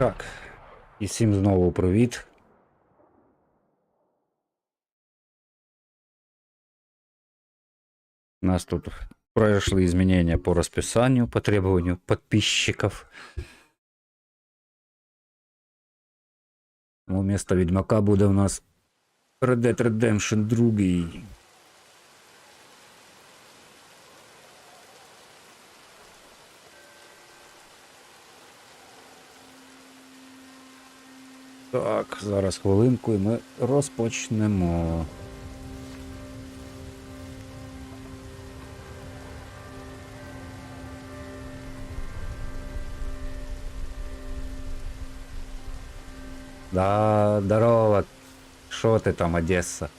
Так, і всім знову привіт. У нас тут произошли изменения по расписанию, по требованию подписчиков. Вместо Ведьмака буде у нас Red Dead Redemption 2. Так, зараз хвилинку і ми розпочнемо. Да, здорово. Шо ти там, Одеса?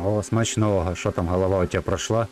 О, смачного. Що там, голова у тебе пройшла?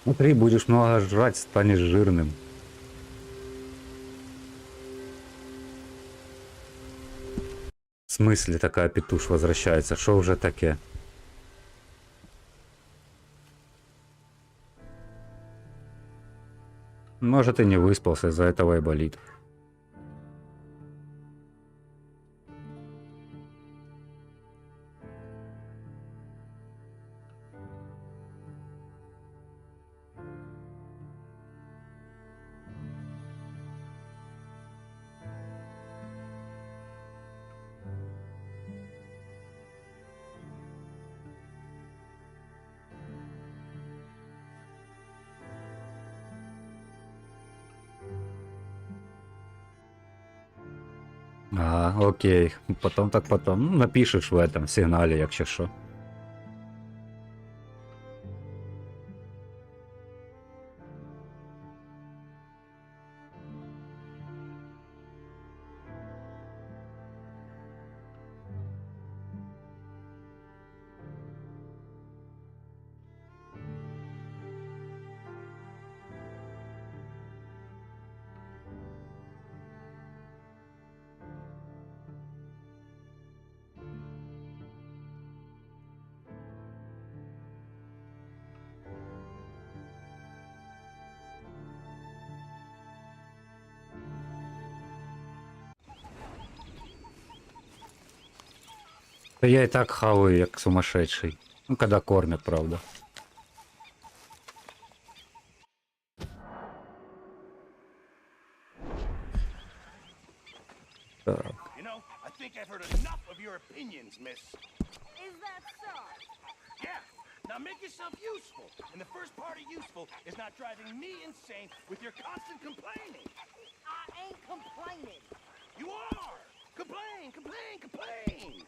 Смотри, будешь много жрать, станешь жирным. В смысле такая петуш возвращается? Что уже таке? Может, и не выспался, из-за этого и болит. А, окей. Потом так потом. Ну, напишешь в этом сигнале, якщо що. Да я и так хаваю, як сумасшедший. Ну, когда кормят, правда. Так. You know, I think I've heard enough of your opinions, miss. Is that so? Yeah. Now make yourself useful. And the first part of useful is not driving me insane with your constant complaining. I ain't complaining. You are! Complain, complain, complain!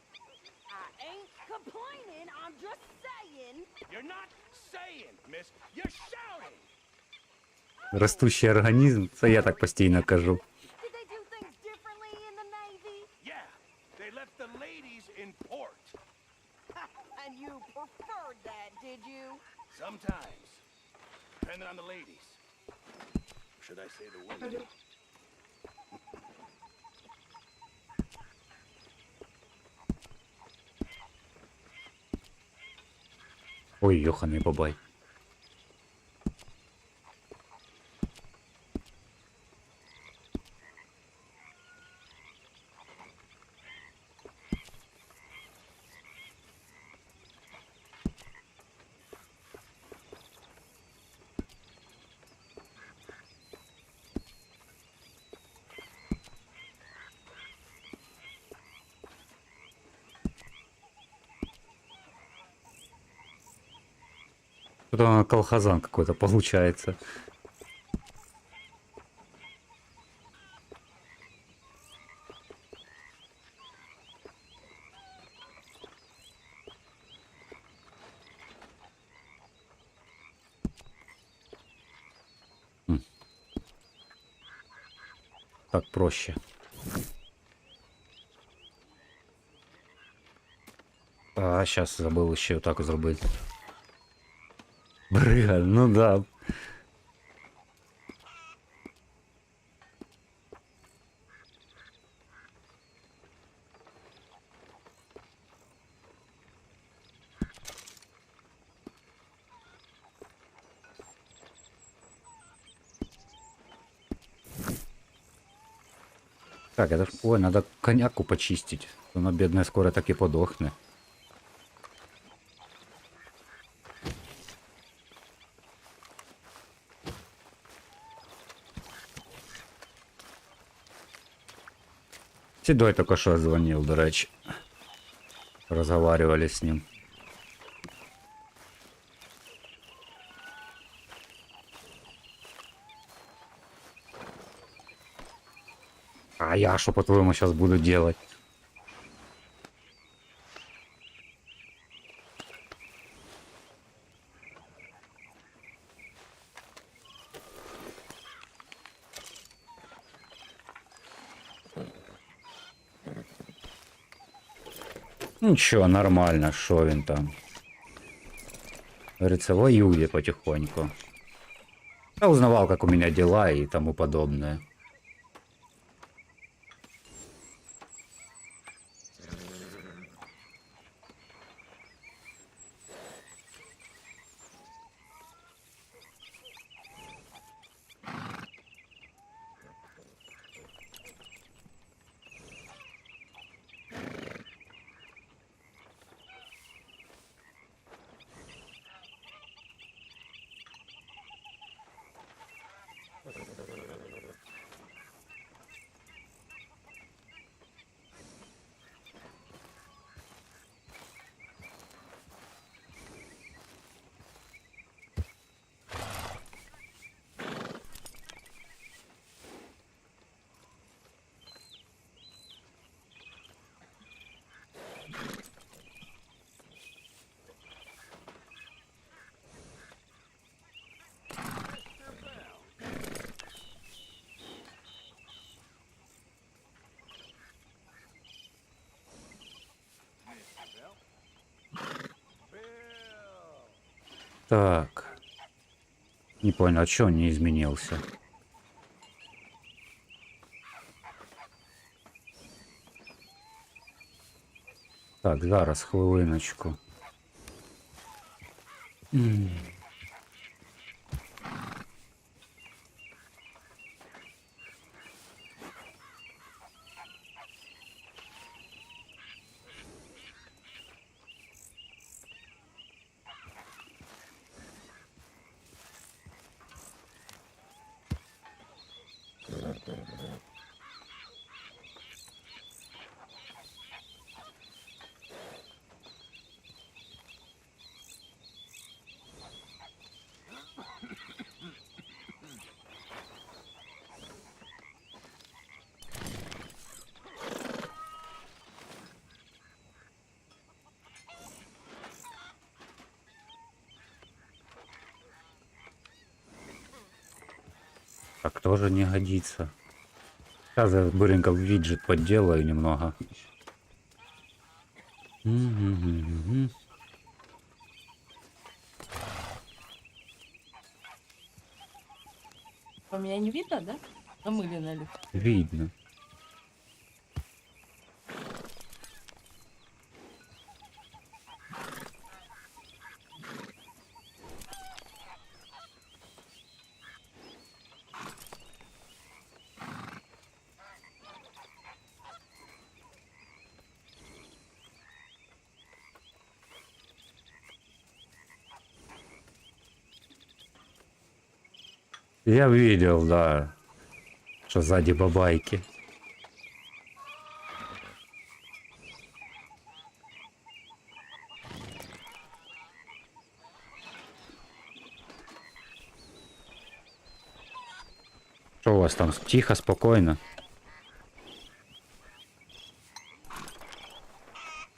I ain't complaining. I'm just saying. You're not saying, miss. You're shouting! Ростущий організм, це я так постійно кажу. Did they do things differently in the Navy? Yeah. They left the ladies in port. And you preferred that, did you? Sometimes. Depending on the ladies. Or should I say the women? Ой, йоханий бабай. Потом колхозан какой-то получается. Так проще. А, сейчас забыл еще вот так зробити. Брига, ну да. Так, это ж... Ой, надо коняку почистить. Она, бедная, скоро так и подохне. Седой только что звонил, до речи. Разговаривали с ним. А я что, по-твоему, сейчас буду делать? Ничего, нормально, шо він там. Говорится, воює потихоньку. Я узнавал, как у меня дела и тому подобное. Так. Не понял, а чё он не изменился? Так, зараз, хвилиночку. Так тоже не годится. Сейчас я быренько виджет подделаю немного. А меня не видно, да? Намылено ли? Видно. Я видел, да, что сзади бабайки. Что у вас там? Тихо, спокойно.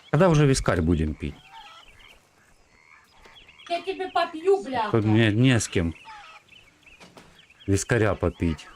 Когда уже вискарь будем пить? Я тебе попью, бля. Тут мне не с кем вискаря попить.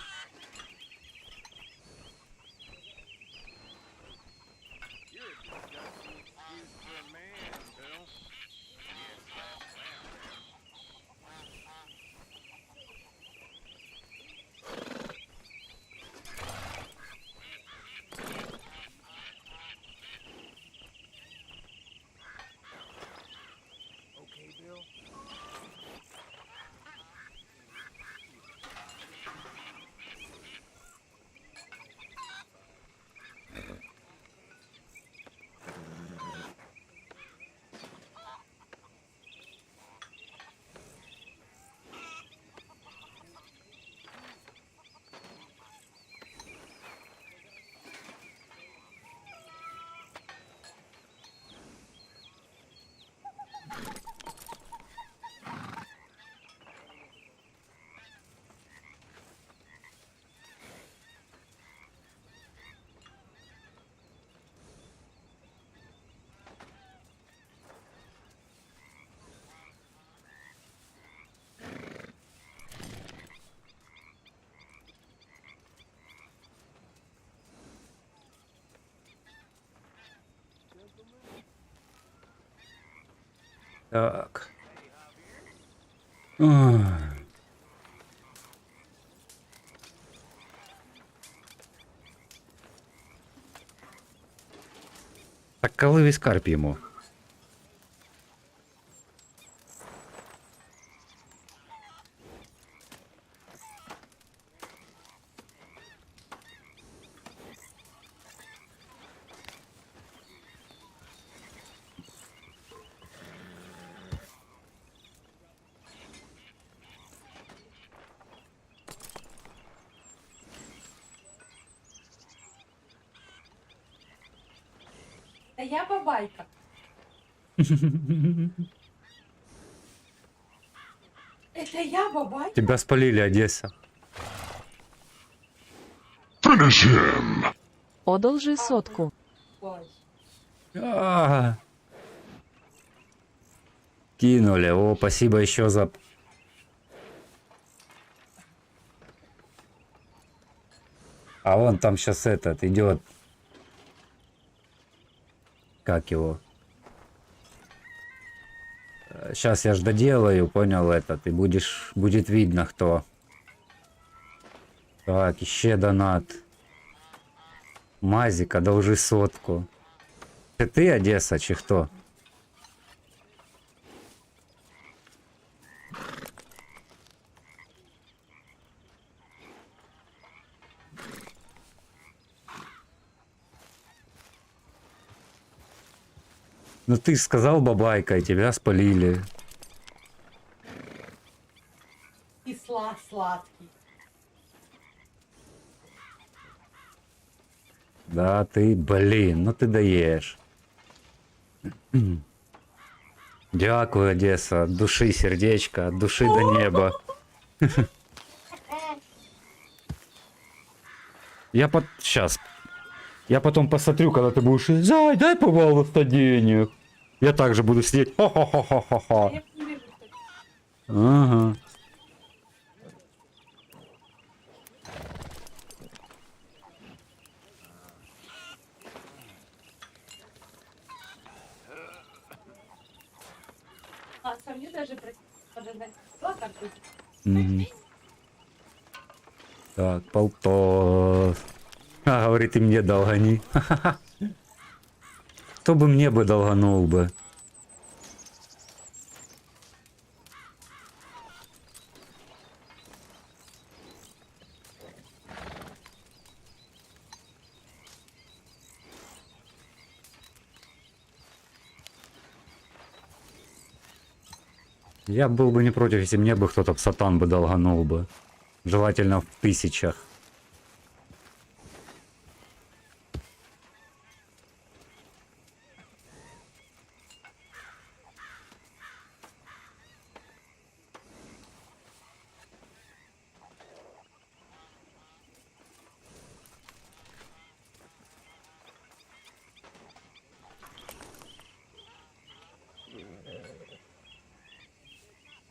Так. Ой. Так коли вискарь п'ємо? Да я бабайка. Это я бабайка? Тебя спалили, Одесса. Одолжи сотку. Ой. Кинули. О, спасибо еще за... А вон там сейчас этот идет. Как его? Сейчас я ж доделаю, понял этот, и будет видно кто. Так, еще донат. Мазик, одолжи сотку. Это ты, Одесса, чи кто? Ну ты сказал бабайка, и тебя спалили. Кисла сладкий. Да, ты, блин, ну ты даешь. Дякую, Одесса, от души сердечко, от души до неба. Сейчас. Я потом посмотрю, когда ты будешь... Зай, дай, пожалуйста, денег. Я также буду сидеть. Хо-хо-хо-хо-хо. Я не вижу, что... Ага. А, сам мне даже подождать. Вот так будет. Мгм. Так, полтос. А, говорит, и мне долгани. Кто бы мне бы долганул бы? Я был бы не против, если мне бы кто-то в сатан бы долганул бы. Желательно в тысячах.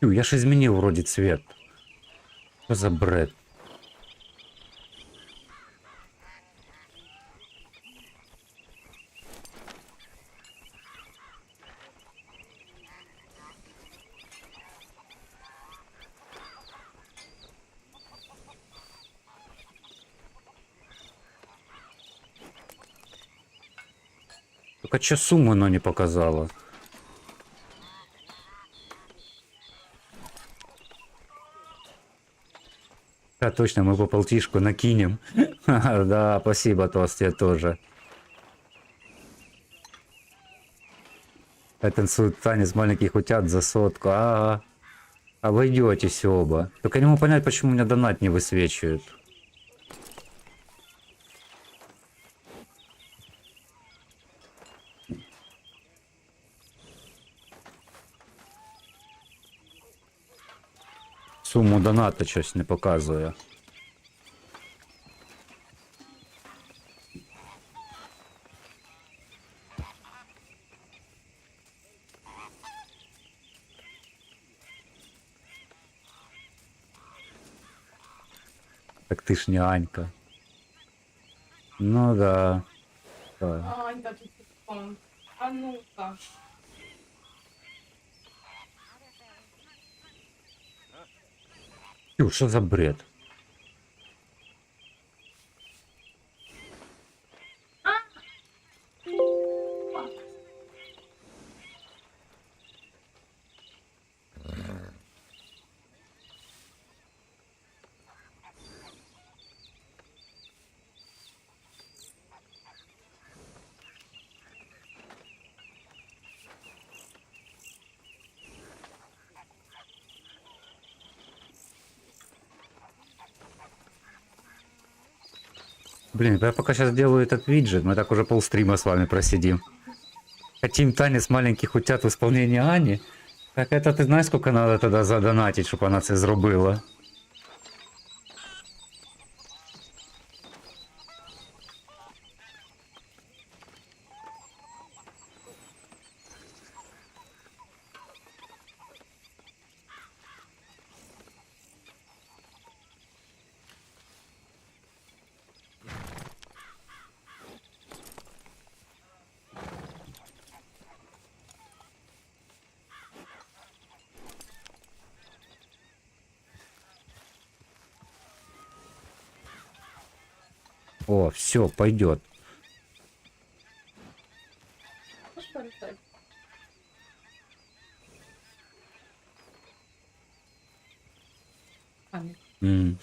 Я ж изменил вроде цвет. Что за бред? Только что сумму оно не показало. Да, точно, мы по полтишку накинем. Да, спасибо, Тост, тебе тоже. Танцует танец маленьких утят за 100. Ага. Обойдетесь оба. Только не могу понять, почему у меня донат не высвечивает. Сумму доната щось не показує. Так ти ж не Анька. Ну да. Да. Анька, тут телефон. А ну-ка. Що за бред? Блин, я пока сейчас делаю этот виджет, мы так уже полстрима с вами просидим. Хотим танец маленьких утят в исполнении Ани. Так это ты знаешь, сколько надо тогда задонатить, чтобы она це зробила? О, все, пойдет. Можешь полетать? М.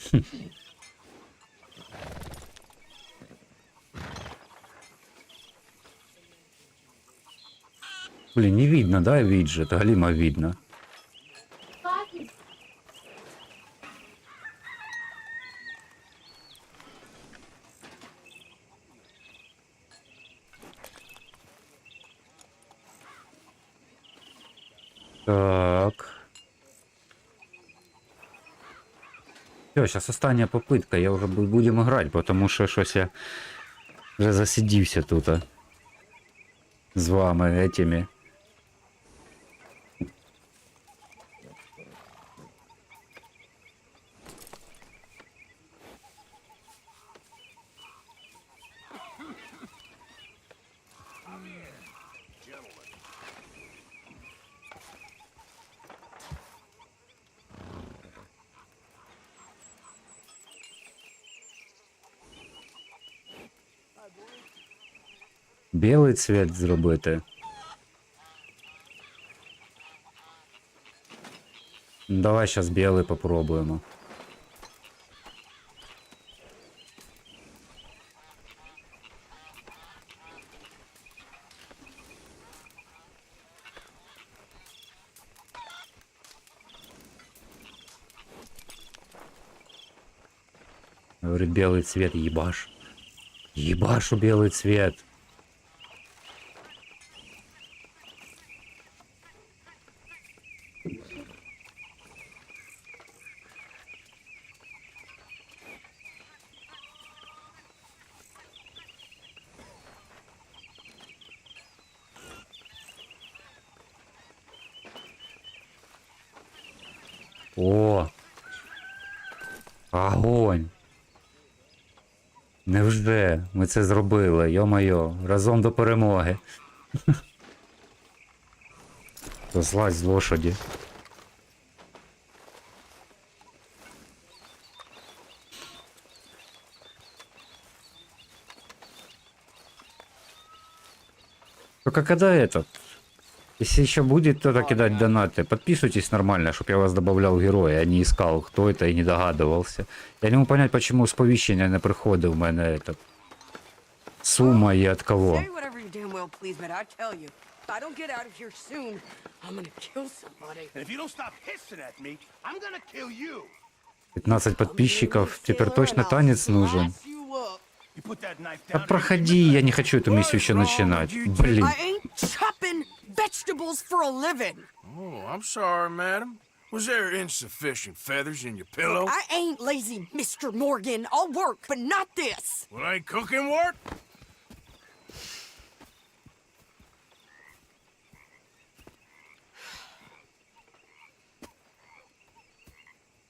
Блин, не видно, да, виджет? Галима видно. Так. Все, сейчас остання попытка, я уже будем играть, потому что щось я вже засидівся тут з вами этими. Білий цвет зробити. Давай сейчас білий попробуємо. Говорит, белый цвет, ебаш. Ебашу белый цвет. О! Огонь! Невже ми це зробили? Йо-майо, разом до перемоги. То злазь з лошаді. Только когда этот? Если еще будет кто-то кидать донаты, подписывайтесь нормально, чтобы я вас добавлял в героя, а не искал, кто это, и не догадывался. Я не могу понять, почему сповіщення не приходить в мене этот. Сумма и от кого. Say whatever you damn well please, but I tell you, if I don't get out of here soon, I'm gonna kill somebody. And if you don't stop hissing at me, I'm gonna kill you. 15 подписчиков, теперь точно танец нужен. You put that knife Да down. проходи, я не хочу эту миссию еще начинать. Блин. I ain't chopping vegetables for a living. Oh, I'm sorry, madam. Was there insufficient feathers in your pillow? I ain't lazy, Mr. Morgan. I'll work, but not this. Well, ain't cooking work?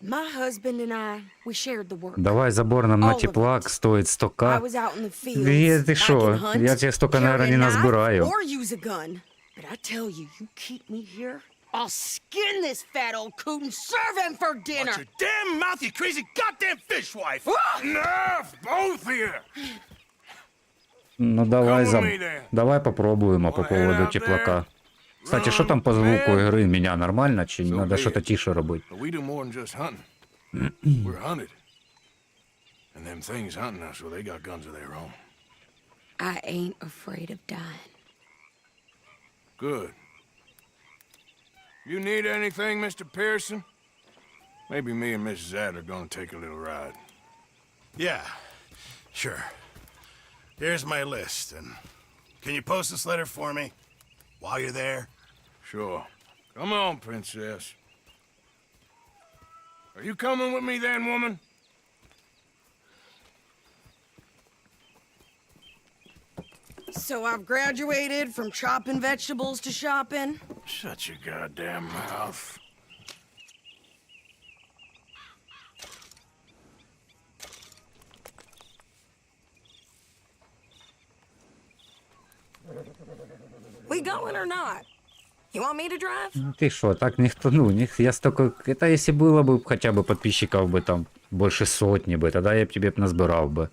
My husband and I, we shared the work. Давай забор нам на теплак, стоит 100к. I was out in the fields. Ты I шо? can hunt, Я тебе столько, наверное, не carry a knife, назбираю. or use a gun. But I tell you, you keep me here, I'll skin this fat old coot and serve him for dinner. Watch your damn mouth, you crazy goddamn fishwife. Enough, both of you! Ну давай, давай попробуем по поводу теплака. Кстати, что там по звуку игры? Меня нормально? Чи надо что-то тише робить? But we do more than just hunting. We're hunted. And them things hunting us, well, they got guns of their own. I ain't afraid of dying. Good. You need anything, Mr. Pearson? Maybe me and Mrs. Adler gonna take a little ride. Yeah, sure. Here's my list, and can you post this letter for me while you're there? Sure. Come on, princess. Are you coming with me then, woman? So I've graduated from chopping vegetables to shopping. Shut your goddamn mouth. We going or not? You want me to drive? Ты шо, так никто, ну, я столько... Это если было бы хотя бы подписчиков бы там больше сотни бы, тогда я б тебе назбирал бы.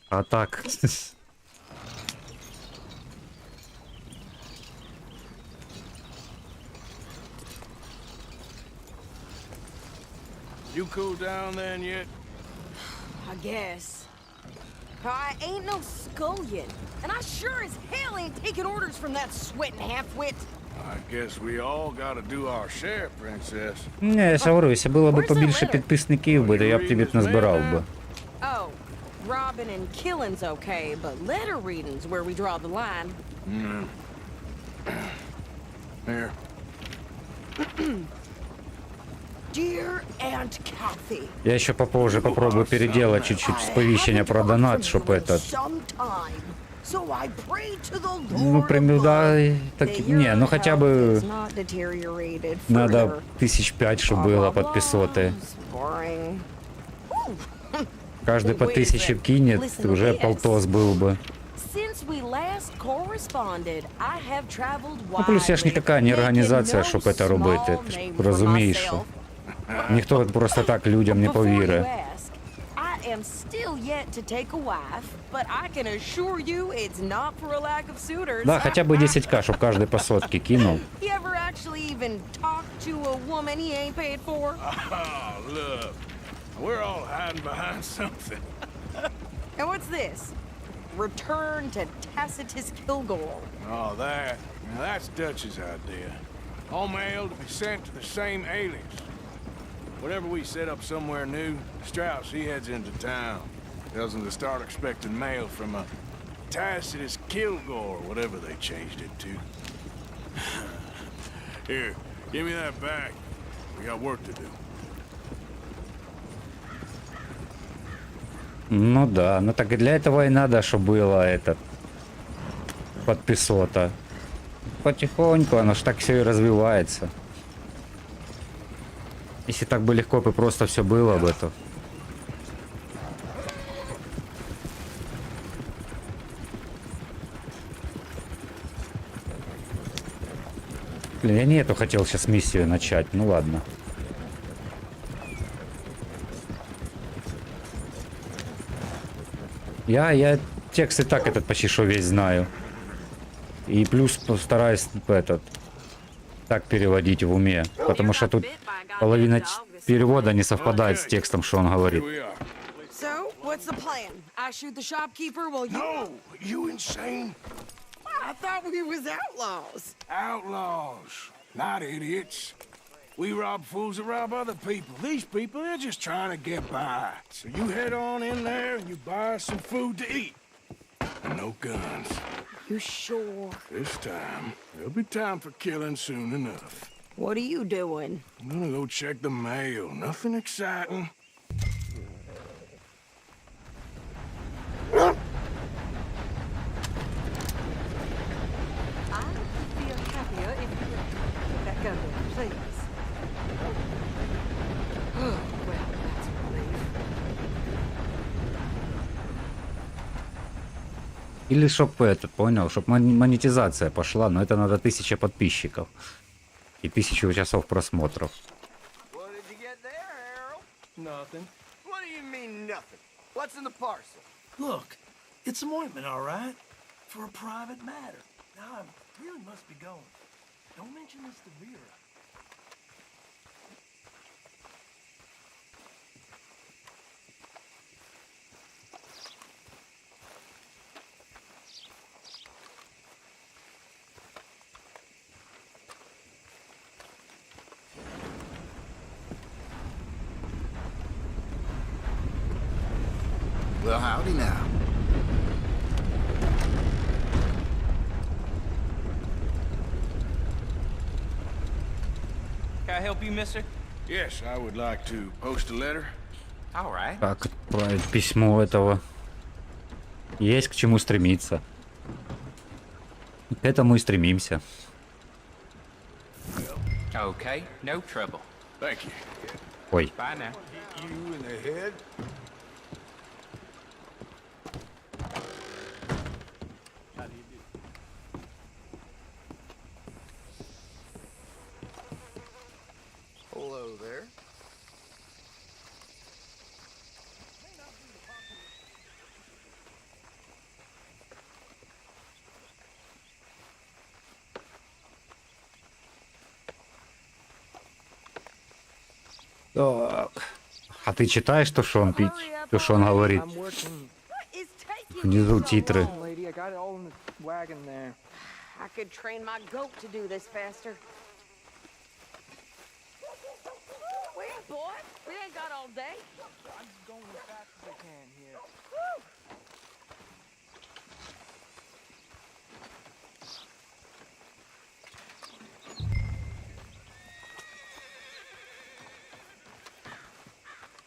А так... You cool down then yet? I guess. I ain't no scullion, and I sure as hell ain't taking orders from that sweating half-wit. I guess we all gotta do our share, princess. Не, я ж говорю, якщо було б побільше підписників би, то я б тобі назбирав би. Oh, robbing and killing's okay, but letter reading's where we draw the line. Here. Dear Aunt Kathy. Я еще попозже попробую переделать чуть-чуть сповещение про донат, чтобы этот... Ну, прям, да, так, не, ну хотя бы надо 1005, чтобы было подписоты. Каждый по 1000 кинет, уже полтос был бы. Ну, плюс я ж никакая не организация, щоб это робити, ти ж розумієш, що ніхто просто так людям не повірить. am still yet to take a wife, but I can assure you it's not for a lack of suitors. Да, хотя бы 10к, чтобы каждый по сотке кинул. You ever actually even talk to a woman he ain't paid for? Oh, look. We're all hiding behind something. And what's this? Return to Tacitus Kilgore. Oh, that. Now, that's Dutch's idea. All mail to be sent to the same alias. Whenever we set up somewhere new, Strauss, he heads into town. Tells them to start expecting mail from a Tacitus Kilgore, whatever they changed it to. Here, give me that back. We got work to do. Ну да, ну так и для этого и надо, чтобы было этот подписота. Потихоньку оно ж так все и развивается. Если так бы легко бы просто все было бы, то... Блин, я не эту хотел сейчас миссию начать, ну ладно. Я текст и так этот почти что весь знаю. И плюс постараюсь этот так переводить в уме, потому что тут половина перевода не совпадает с текстом, что он говорит. So, what's the plan? I shoot the shopkeeper while you... No, you insane? I thought we was outlaws. Outlaws, not idiots. We rob fools that rob other people. These people, they're just trying to get by. So you head on in there and you buy us some food to eat. And no guns. You sure? This time, there'll be time for killing soon enough. What are you doing? I'm gonna go check the mail. Nothing exciting. I would feel happier if you would put that gun down, please. Oh, well, that's a relief. Или чтоб этот, понял, чтоб монетизация пошла, но это надо 1000 подписчиков. И 1000 часов просмотров. What did you get there, Harold? Nothing. What do you mean, nothing? What's in the parcel? Look, it's some ointment, all right? For a private matter. Now, I really must be going. Don't mention this to Vera. Well, howdy now. Can I help you, mister? Yes, I would like to post a letter. All right. Как отправить письмо этого? Есть к чему стремиться. К этому и стремимся. Okay, no trouble. Thank you. Ой. Bye now. You in the head? Hello there. Так. А ты читаешь то, что он пить? То, что он говорит? What is taking Внизу you so титры. long? Lady, I got it all in the wagon there. I could train my goat to do this faster. Wait, boy. We ain't got all day. I'm just going as fast as I can here.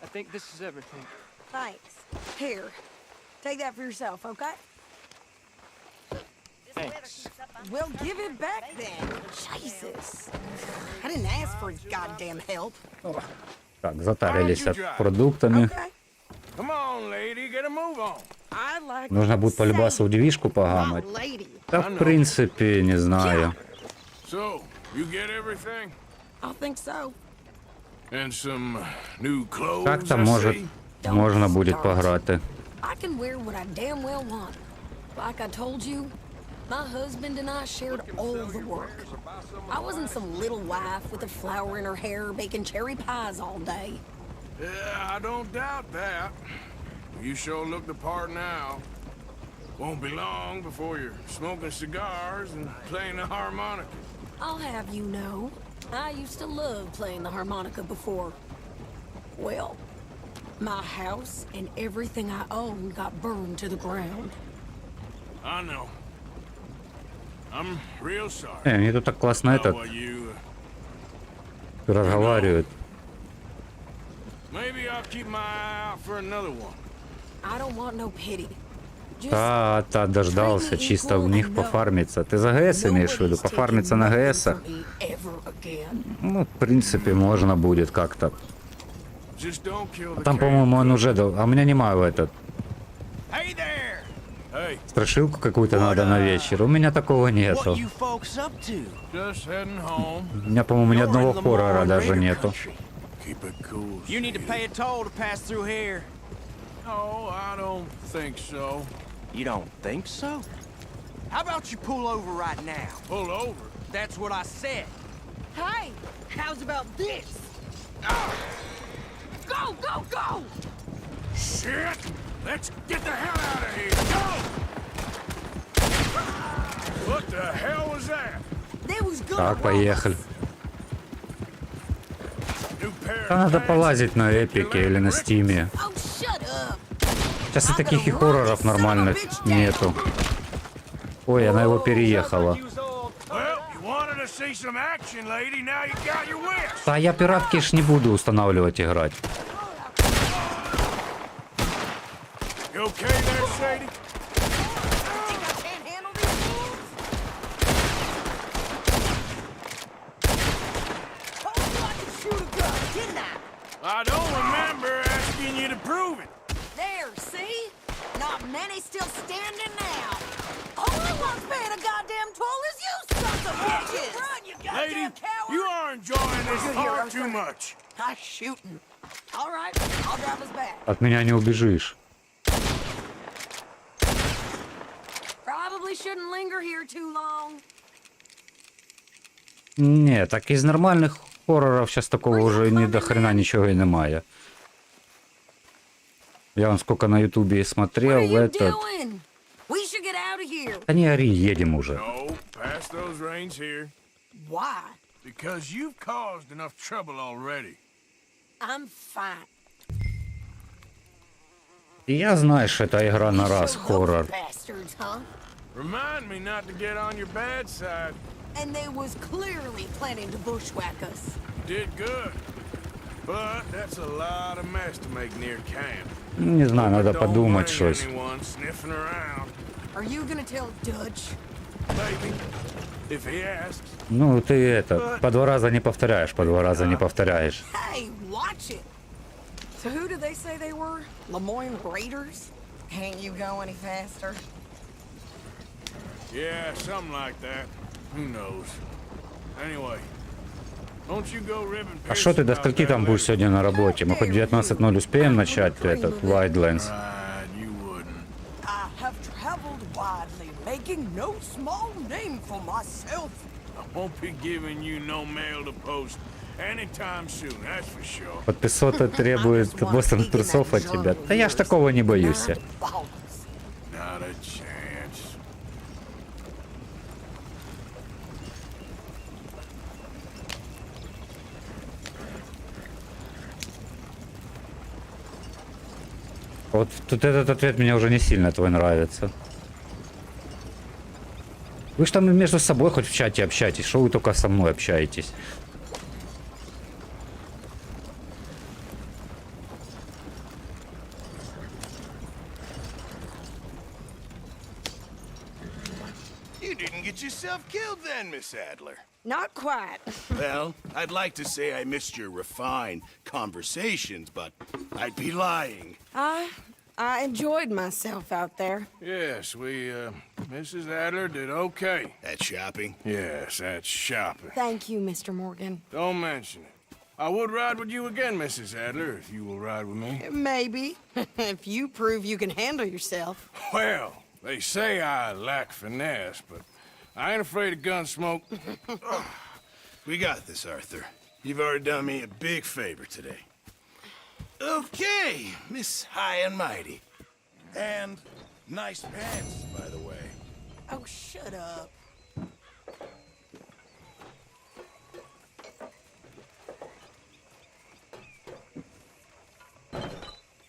I think this is everything. Thanks. Here. Take that for yourself, okay? Thanks. Well, give it back then. Jesus. I didn't ask for goddamn help. Так, затарились продуктами. Okay. Come on, lady, get a move on. I like Нужно будет полюбаться в движку погамать. not lady. Да, в принципе, не знаю. So, you get everything? I think so. And some new clothes, Как-то, I может, see? можно будет пограти. I can wear what I damn well want. Like I told you, my husband and I shared all the work. I wasn't some little wife with a flower in her hair baking cherry pies all day. Yeah, I don't doubt that. You sure look the part now. Won't be long before you're smoking cigars and playing the harmonica. I'll have you know, I used to love playing the harmonica before. Well, my house and everything I own got burned to the ground. I know. I'm real sorry. Они тут так классно Now, этот what you, разговаривают. maybe I'll keep my eye out for another one. I don't want no pity. Та, дождался, чисто в них пофармиться. Ты за ГС имеешь в виду? Пофармиться на ГСах? Ну, в принципе, можно будет как-то. Там, по-моему, он уже дал. А у меня нема этот. Страшилку какую-то надо на вечер. У меня такого нету. У меня, по-моему, ни одного хоррора даже нету. You need to pay a toll to pass through here. No, I don't think so. You don't think so? How about you pull over right now? Pull over? That's what I said. Hey, how's about this? Go, go, go! Shit! Let's get the hell out of here! Go! What the hell was that? Так, поехали. Там надо полазить на Эпике или на Стиме. Сейчас и таких и хорроров нормальных нету. Ой, она его переехала. Да я пиратки ж не буду устанавливать играть. I don't remember asking you to prove it. There, see? Not many still standing now. Only one's paying a goddamn toll is you, sons of bitches! Run, you Lady, goddamn coward! you are enjoying this far too much. I'm shooting. All right, I'll drive us back. От меня не убежишь. Probably shouldn't linger here too long. Не, так из нормальных хорроров сейчас такого уже ни до хрена ничего и немає. Я вон сколько на ютубе смотрел, этот... Да не ори, едем уже. No, pass those reins here. Why? Because you've caused enough trouble already. I'm fine. Я знаю, что это игра на раз, хоррор. Bastards, huh? Remind me not to get on your bad side. And they was clearly planning to bushwhack us. Did good. But that's a lot of mess to make near camp. Не знаю, надо подумать щось. Are you gonna tell Dutch? Maybe. If he asks. Ну, ты это, по два раза не повторяешь, по два раза не повторяешь. Hey, watch it. So who did they say they were? Lemoyne Raiders? Can't you go any faster? Yeah, something like that. Who knows? Anyway, don't you go ribbing. А что ты до скольки там будешь сегодня на работе? Мы хоть 19:00 успеем начать этот Wildlands? I have traveled widely, making no small name for myself. I won't be giving you no mail to post anytime soon, that's for sure. Подписота требует быстрых трусов от тебя. Да я ж такого не боюсь. Not a chance. Вот тут этот ответ мне уже не сильно твой нравится. Вы ж там между собой хоть в чате общаетесь, что вы только со мной общаетесь? You didn't get yourself killed then, Miss Adler. Not quite. Well, I'd like to say I missed your refined conversations, but I'd be lying. I enjoyed myself out there. Yes, Mrs. Adler did okay. That shopping? Yes, that's shopping. Thank you, Mr. Morgan. Don't mention it. I would ride with you again, Mrs. Adler, if you will ride with me. Maybe. If you prove you can handle yourself. Well, they say I lack finesse, but I ain't afraid of gun smoke. We got this, Arthur. You've already done me a big favor today. Okay, Miss High and Mighty. And nice pants, by the way. Oh, shut up.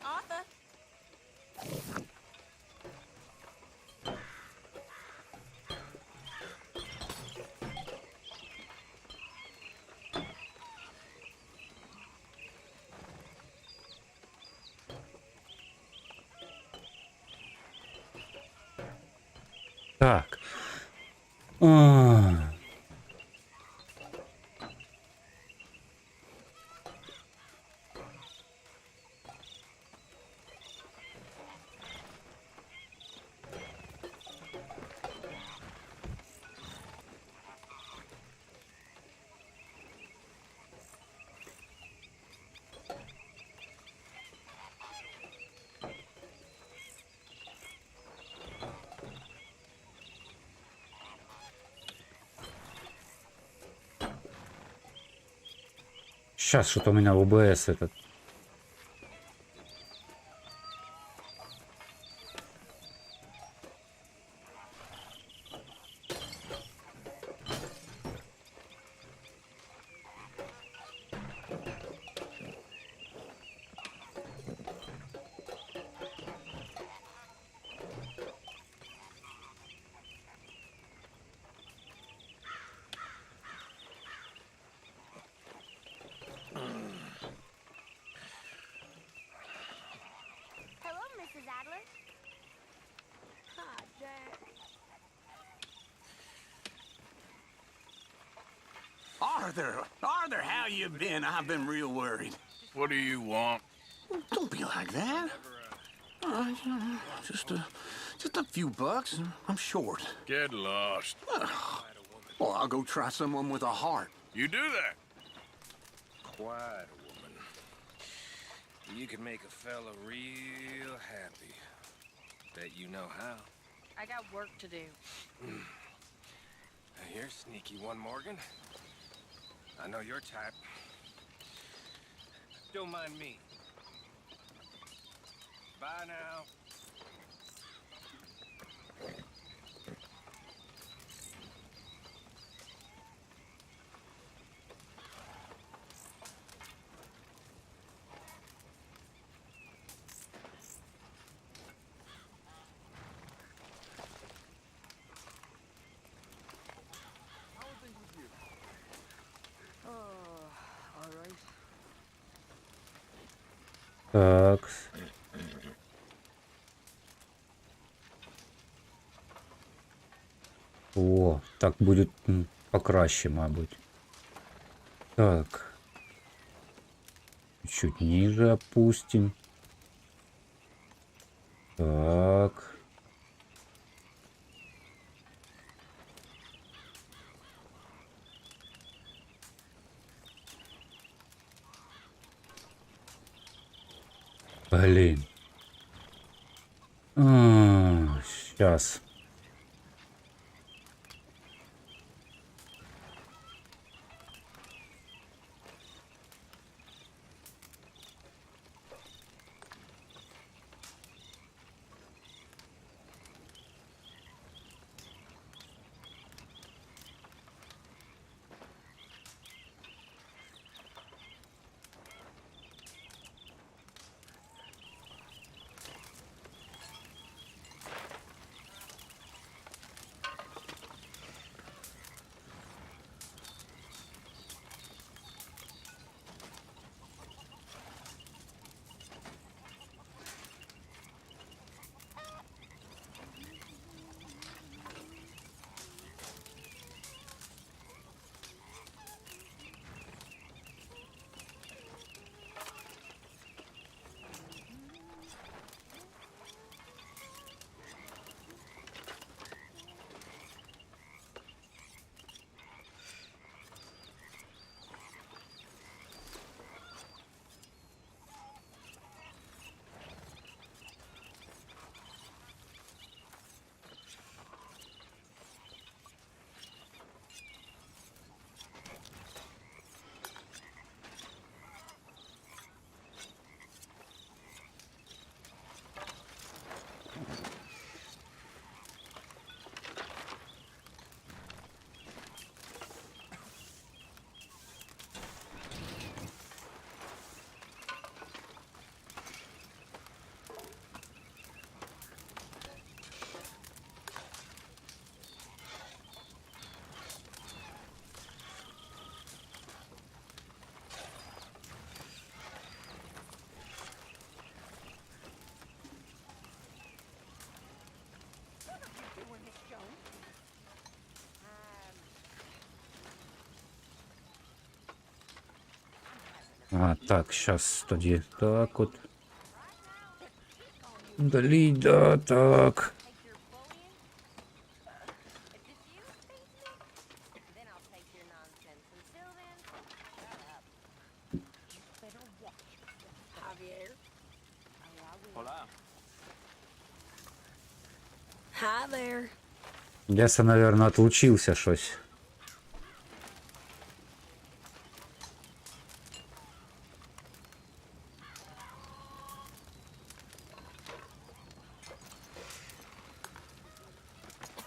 Arthur? Так. А. Сейчас что-то у меня ОБС этот. Hello, Mrs. Adler. Hi, Jack. Arthur, how you been? I've been real worried. What do you want? Don't be like that. Just a few bucks. I'm short. Get lost. Well, I'll go try someone with a heart. You do that. Quiet, woman. You can make a fella real happy. Bet you know how. I got work to do. You're sneaky one, Morgan. I know your type. Don't mind me. Bye now. Так. О, так будет покраще, мабуть. Так. Чуть ниже опустим. Так. Блин. Сейчас. А, так, сейчас тоді. Так от. Далі, да, так. Hi there. Я, наверное, отлучился щось.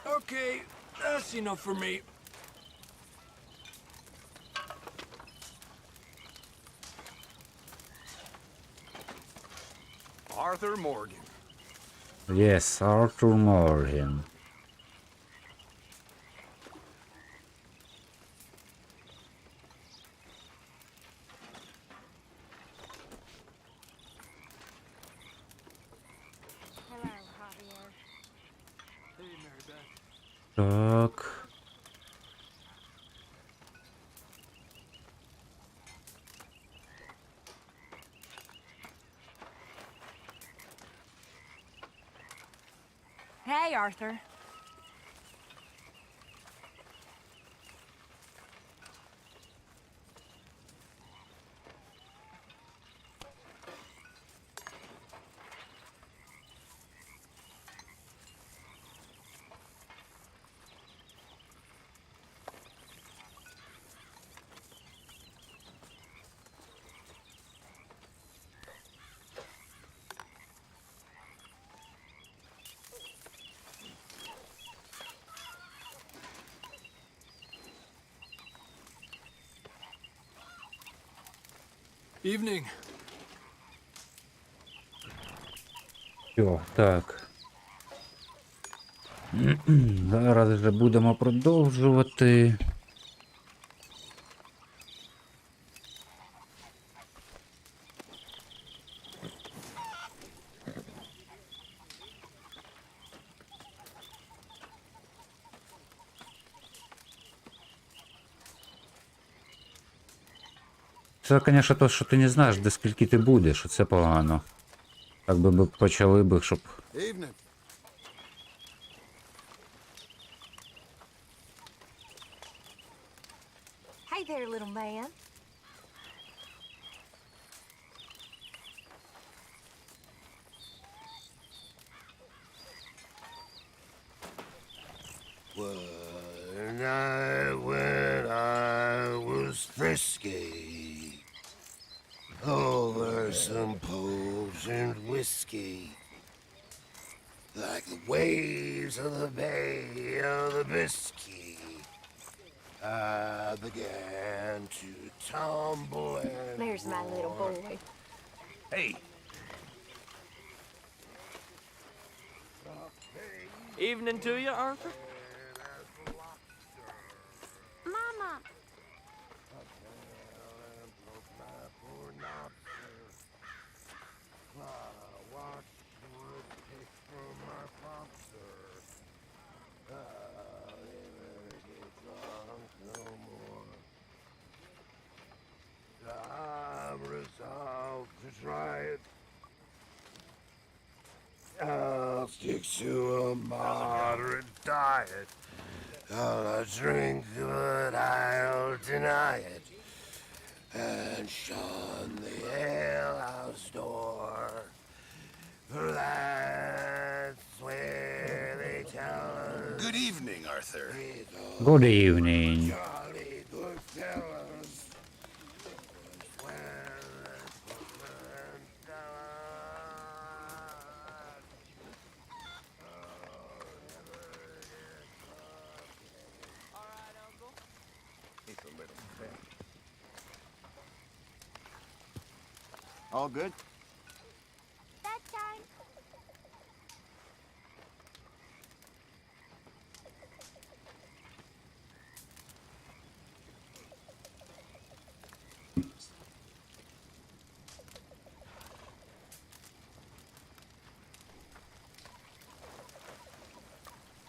Okay, that's enough for me. Arthur Morgan. Yes, Arthur Morgan. Так. Hey, Arthur. Evening. Все, так. Зараз вже будемо продовжувати. Це, звісно, то, що ти не знаєш, де скільки ти будеш, це погано. Так би почали б, щоб... Evening. Hey there, little man. When I was frisky over some potent whiskey, like the waves of the Bay of the Biscay, I began to tumble and There's my little boy. Hey. Evening to you, Arthur. Mama. I'm resolved to try it. I'll stick to a moderate diet. I'll drink, but I'll deny it. And shun the alehouse door. For that's where they tell us. Good evening, Arthur. Good evening. Jolly good fellas. All good? That time.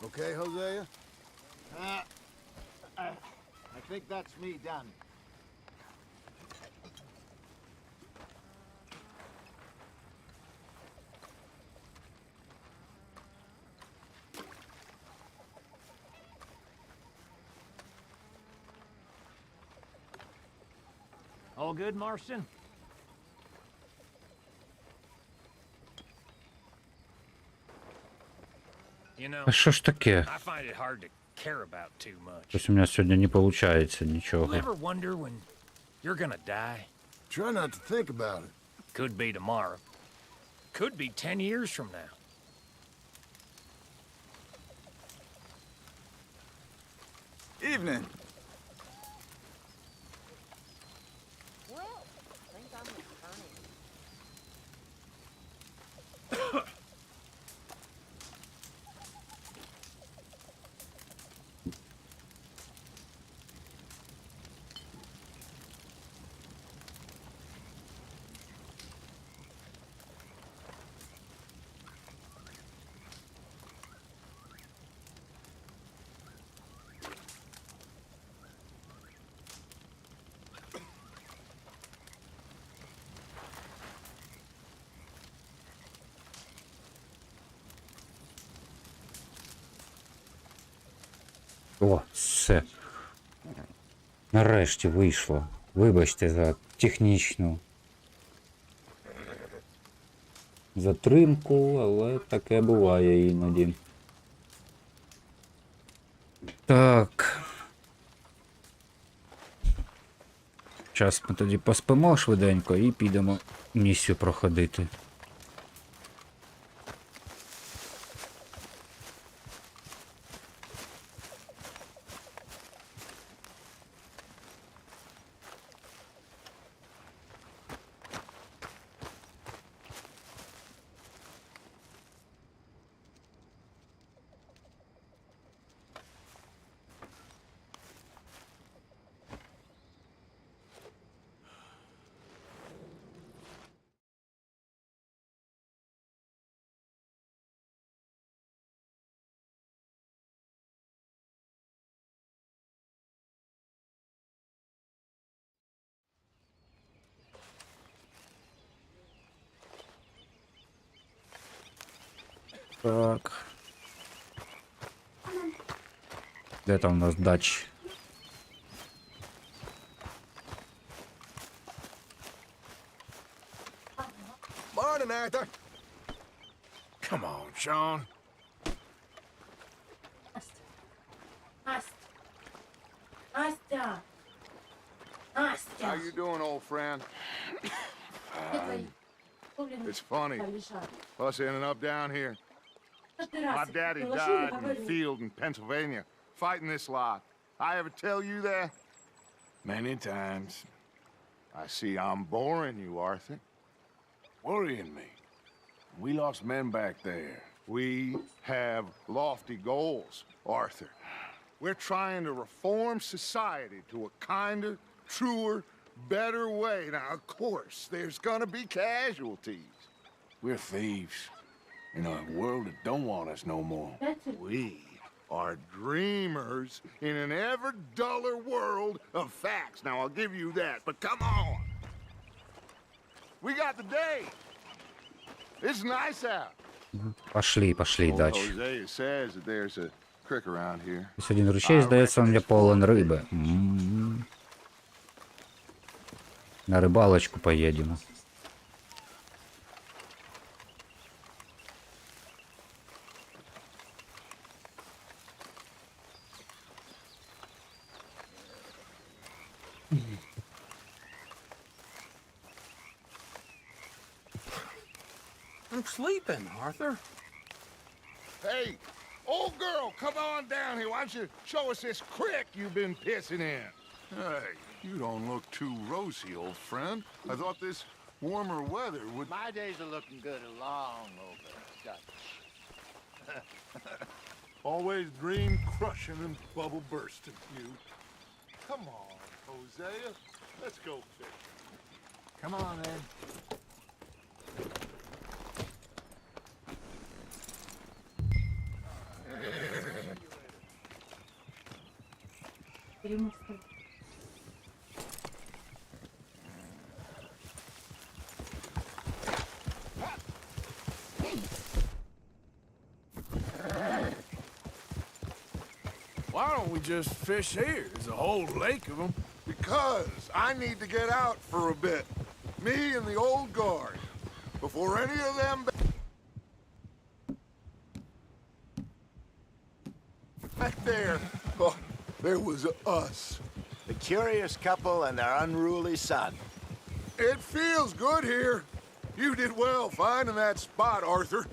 Okay, Hosea? I think that's me done. All good, Marston? You know, А що ж таке? I find it hard to care about too much. Щось у мене сьогодні не виходить нічого. You ever wonder when you're gonna die? Try not to think about it. Could be tomorrow. Could be 10 years from now. Evening. Well, I think I'm returning. О, все. Нарешті вийшло. Вибачте за технічну затримку, але таке буває іноді. Так. Зараз ми тоді поспимо швиденько і підемо місію проходити. Так. Де там у нас дач? Morning, Arthur. Come on, Sean. Настя! Настя! How you doing, old friend? It's funny. Us ending up down here. My daddy died in the field in Pennsylvania, fighting this lot. I ever tell you that? Many times. I see I'm boring you, Arthur. Worrying me. We lost men back there. We have lofty goals, Arthur. We're trying to reform society to a kinder, truer, better way. Now, of course, there's gonna be casualties. We're thieves in a world that don't want us no more. We are dreamers in an ever duller world of facts. Now, I'll give you that, but come on. We got the day. It's nice out. Пошли, пошли, дач. Hosea says that there's a creek around here. Ось один ручей, здається, мені полон риби. На рибалочку поїдемо. I'm sleeping, Arthur. Hey, old girl, come on down here. Why don't you show us this creek you've been pissing in? Hey, you don't look too rosy, old friend. I thought this warmer weather would... My days are looking good along over Dutch. Always dream crushing and bubble bursting, you. Come on, Hosea. Let's go fishing. Come on, then. Why don't we just fish here? There's a whole lake of them. Because I need to get out for a bit. Me and the old guard. Before any of them back there, oh, there was us. The curious couple and their unruly son. It feels good here. You did well finding that spot, Arthur.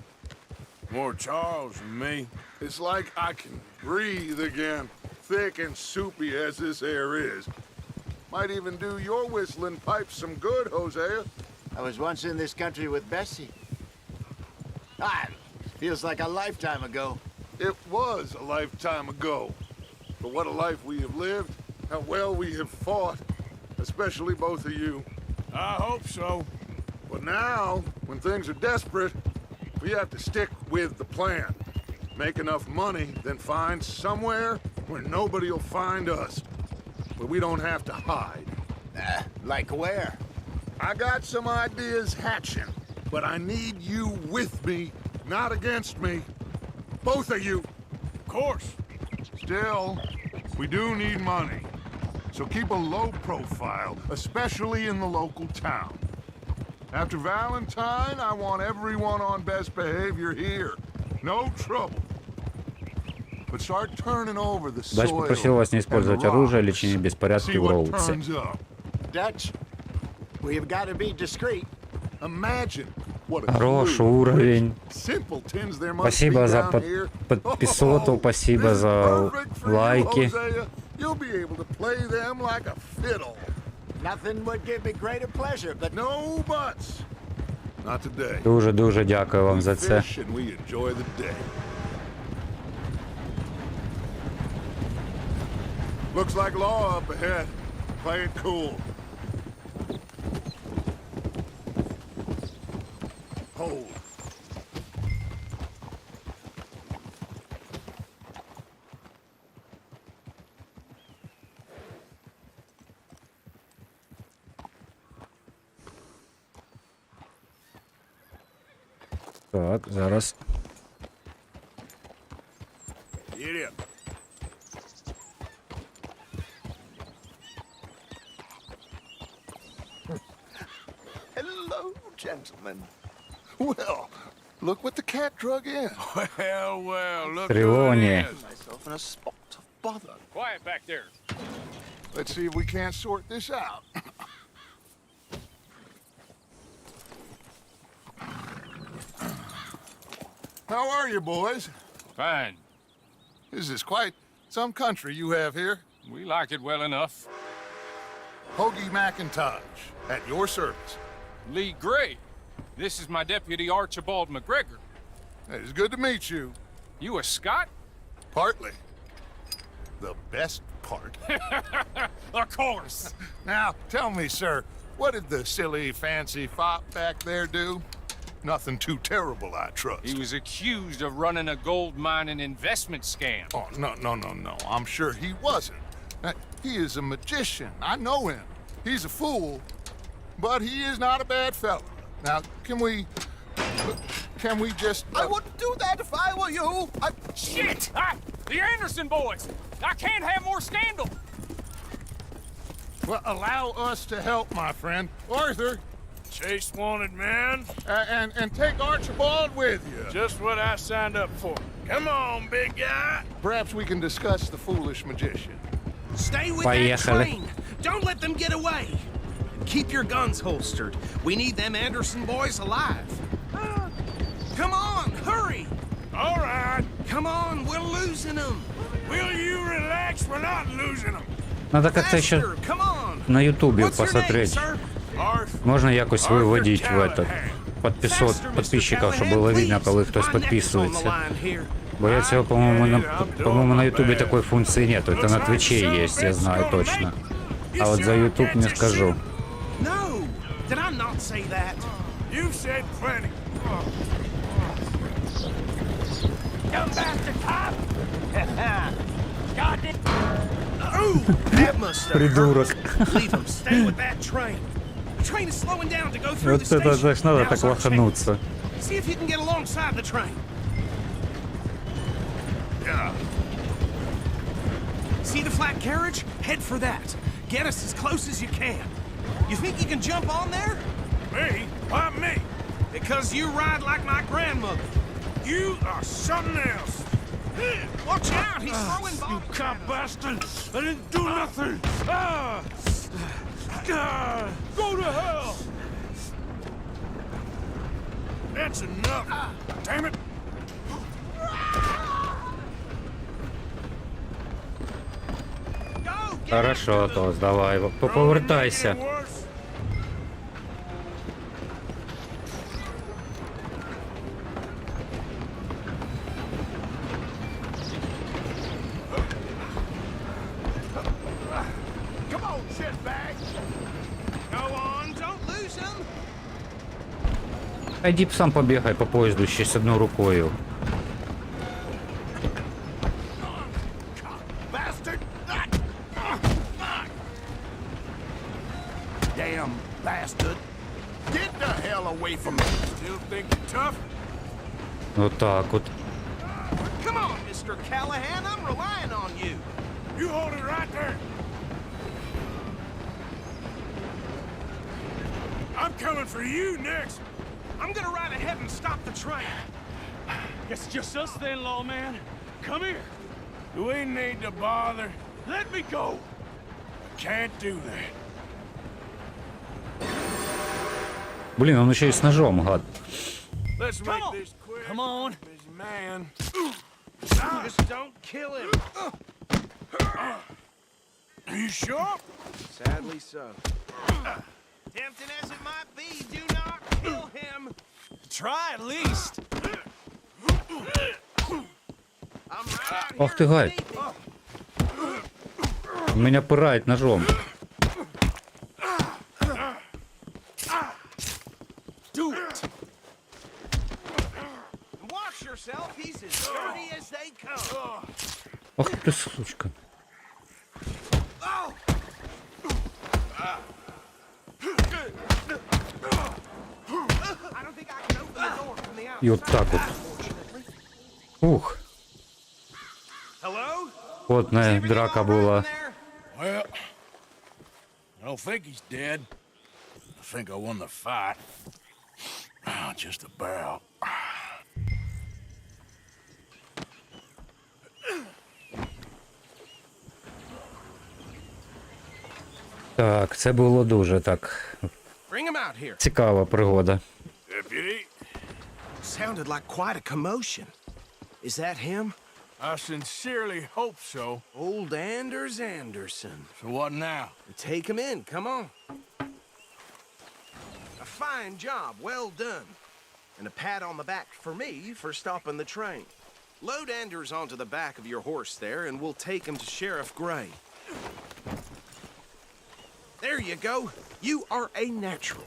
More Charles than me. It's like I can breathe again, thick and soupy as this air is. Might even do your whistling pipes some good, Hosea. I was once in this country with Bessie. Ah, feels like a lifetime ago. It was a lifetime ago. But what a life we have lived, how well we have fought, especially both of you. I hope so. But now, when things are desperate, we have to stick with the plan. Make enough money, then find somewhere where nobody will find us. Where we don't have to hide. Like where? I got some ideas hatching, but I need you with me, not against me. Both of you. Of course. Still, we do need money. So keep a low profile, especially in the local town. After Valentine, I want everyone on best behavior here. No trouble. But start turning over the soil. Дач попросил вас не использовать оружие или чинить беспорядки в Роудсе. Dutch, we've got to be discreet. Imagine what a Хороший уровень. Simpletons there must Спасибо be за down here. подписоту, спасибо за лайки. You'll be able to play them like a fiddle. Nothing would give me greater pleasure, but no buts. Not today. Дуже дякую вам за це. Fish and we enjoy the day. Looks like law up ahead. Play it cool. Hold. Так, зараз. Get up. Hello, gentlemen. Well, look what the cat drug in. Well, look Трелония. who it is. Myself in a spot of bother. Quiet back there. Let's see if we can't sort this out. How are you, boys? Fine. This is quite some country you have here. We like it well enough. Hoagie McIntosh, at your service. Lee Gray. This is my deputy Archibald McGregor. It is good to meet you. You a Scot? Partly. The best part. Of course. Now, tell me, sir, what did the silly, fancy fop back there do? Nothing too terrible, I trust. He was accused of running a gold mining investment scam. Oh, no. I'm sure he wasn't. He is a magician. I know him. He's a fool, but he is not a bad fellow. Now, can we just... I wouldn't do that if I were you. Shit! The Anderson boys! I can't have more scandal! Well, allow us to help, my friend. Arthur. Chase wanted man. And take Archibald with you. Just what I signed up for. Come on, big guy. Perhaps we can discuss the foolish magician. Stay with that train. Don't let them get away. Keep your guns holstered. We need them Anderson boys alive. Come on, hurry. All right. Come on, we're losing them. Will you relax? We're not losing them. Надо как-то еще на ютубе посмотреть. Можно якось выводить в этот подписчиков, чтобы было видно, коли хтось подписывается. Бо я цього, по-моему, на ютубе такой функции нету. Это на твиче есть, я знаю точно. А вот за ютуб не скажу. Did I not say that? You said plenty. You bastard cop! God damn. Ooh, that must have Придурок. hurt. Leave him. Stay with that train. The train is slowing down to go through Вот the это, station. значит, надо Now's так our лохануться. chance. See if you can get alongside the train. Yeah. See the flat carriage? Head for that. Get us as close as you can. You think you can jump on there? Me? Why me? Because you ride like my grandmother. You are something else. Watch out, he's throwing You bombs. cop bastard! I didn't do nothing! Go to hell! That's enough! Damn it! Хорошо, Тос, давай, повертайся. Come on, shitbag! Go on, don't lose him. Іди б сам побігай по поїзду ще з одною рукою. Bastard! Damn bastard! Get the hell away from me! Still think you're tough? Отак от. Come on, Mr. Callahan, I'm relying on you. You hold it right there! I'm coming for you next! I'm gonna ride ahead and stop the train. Guess it's just us then, lawman. Come here. Do we need to bother? Let me go. I can't do that. Блін, он ще й з ножом, гад. Let's make this quick. Come on, busy man. Just don't kill him. Are you sure? Sadly so. Tempting as it might be, do not kill him. Try at least. I'm right Ох ти гай. Мене пирають ножом. Do it. Watch yourself. He's as dirty as they come. Ох ти сучка. I don't think I can open the door from the outside. І от так от. Ух. Hello? Потна драка була. Well, I don't think he's dead. I think I won the fight. Just about. Так, це було дуже так. Bring him out here. Цікава пригода. Deputy? Sounded like quite a commotion. Is that him? I sincerely hope so. Old Anders Anderson. So what now? Take him in, come on. A fine job, well done. And a pat on the back for me for stopping the train. Load Anders onto the back of your horse there, and we'll take him to Sheriff Gray. There you go. You are a natural.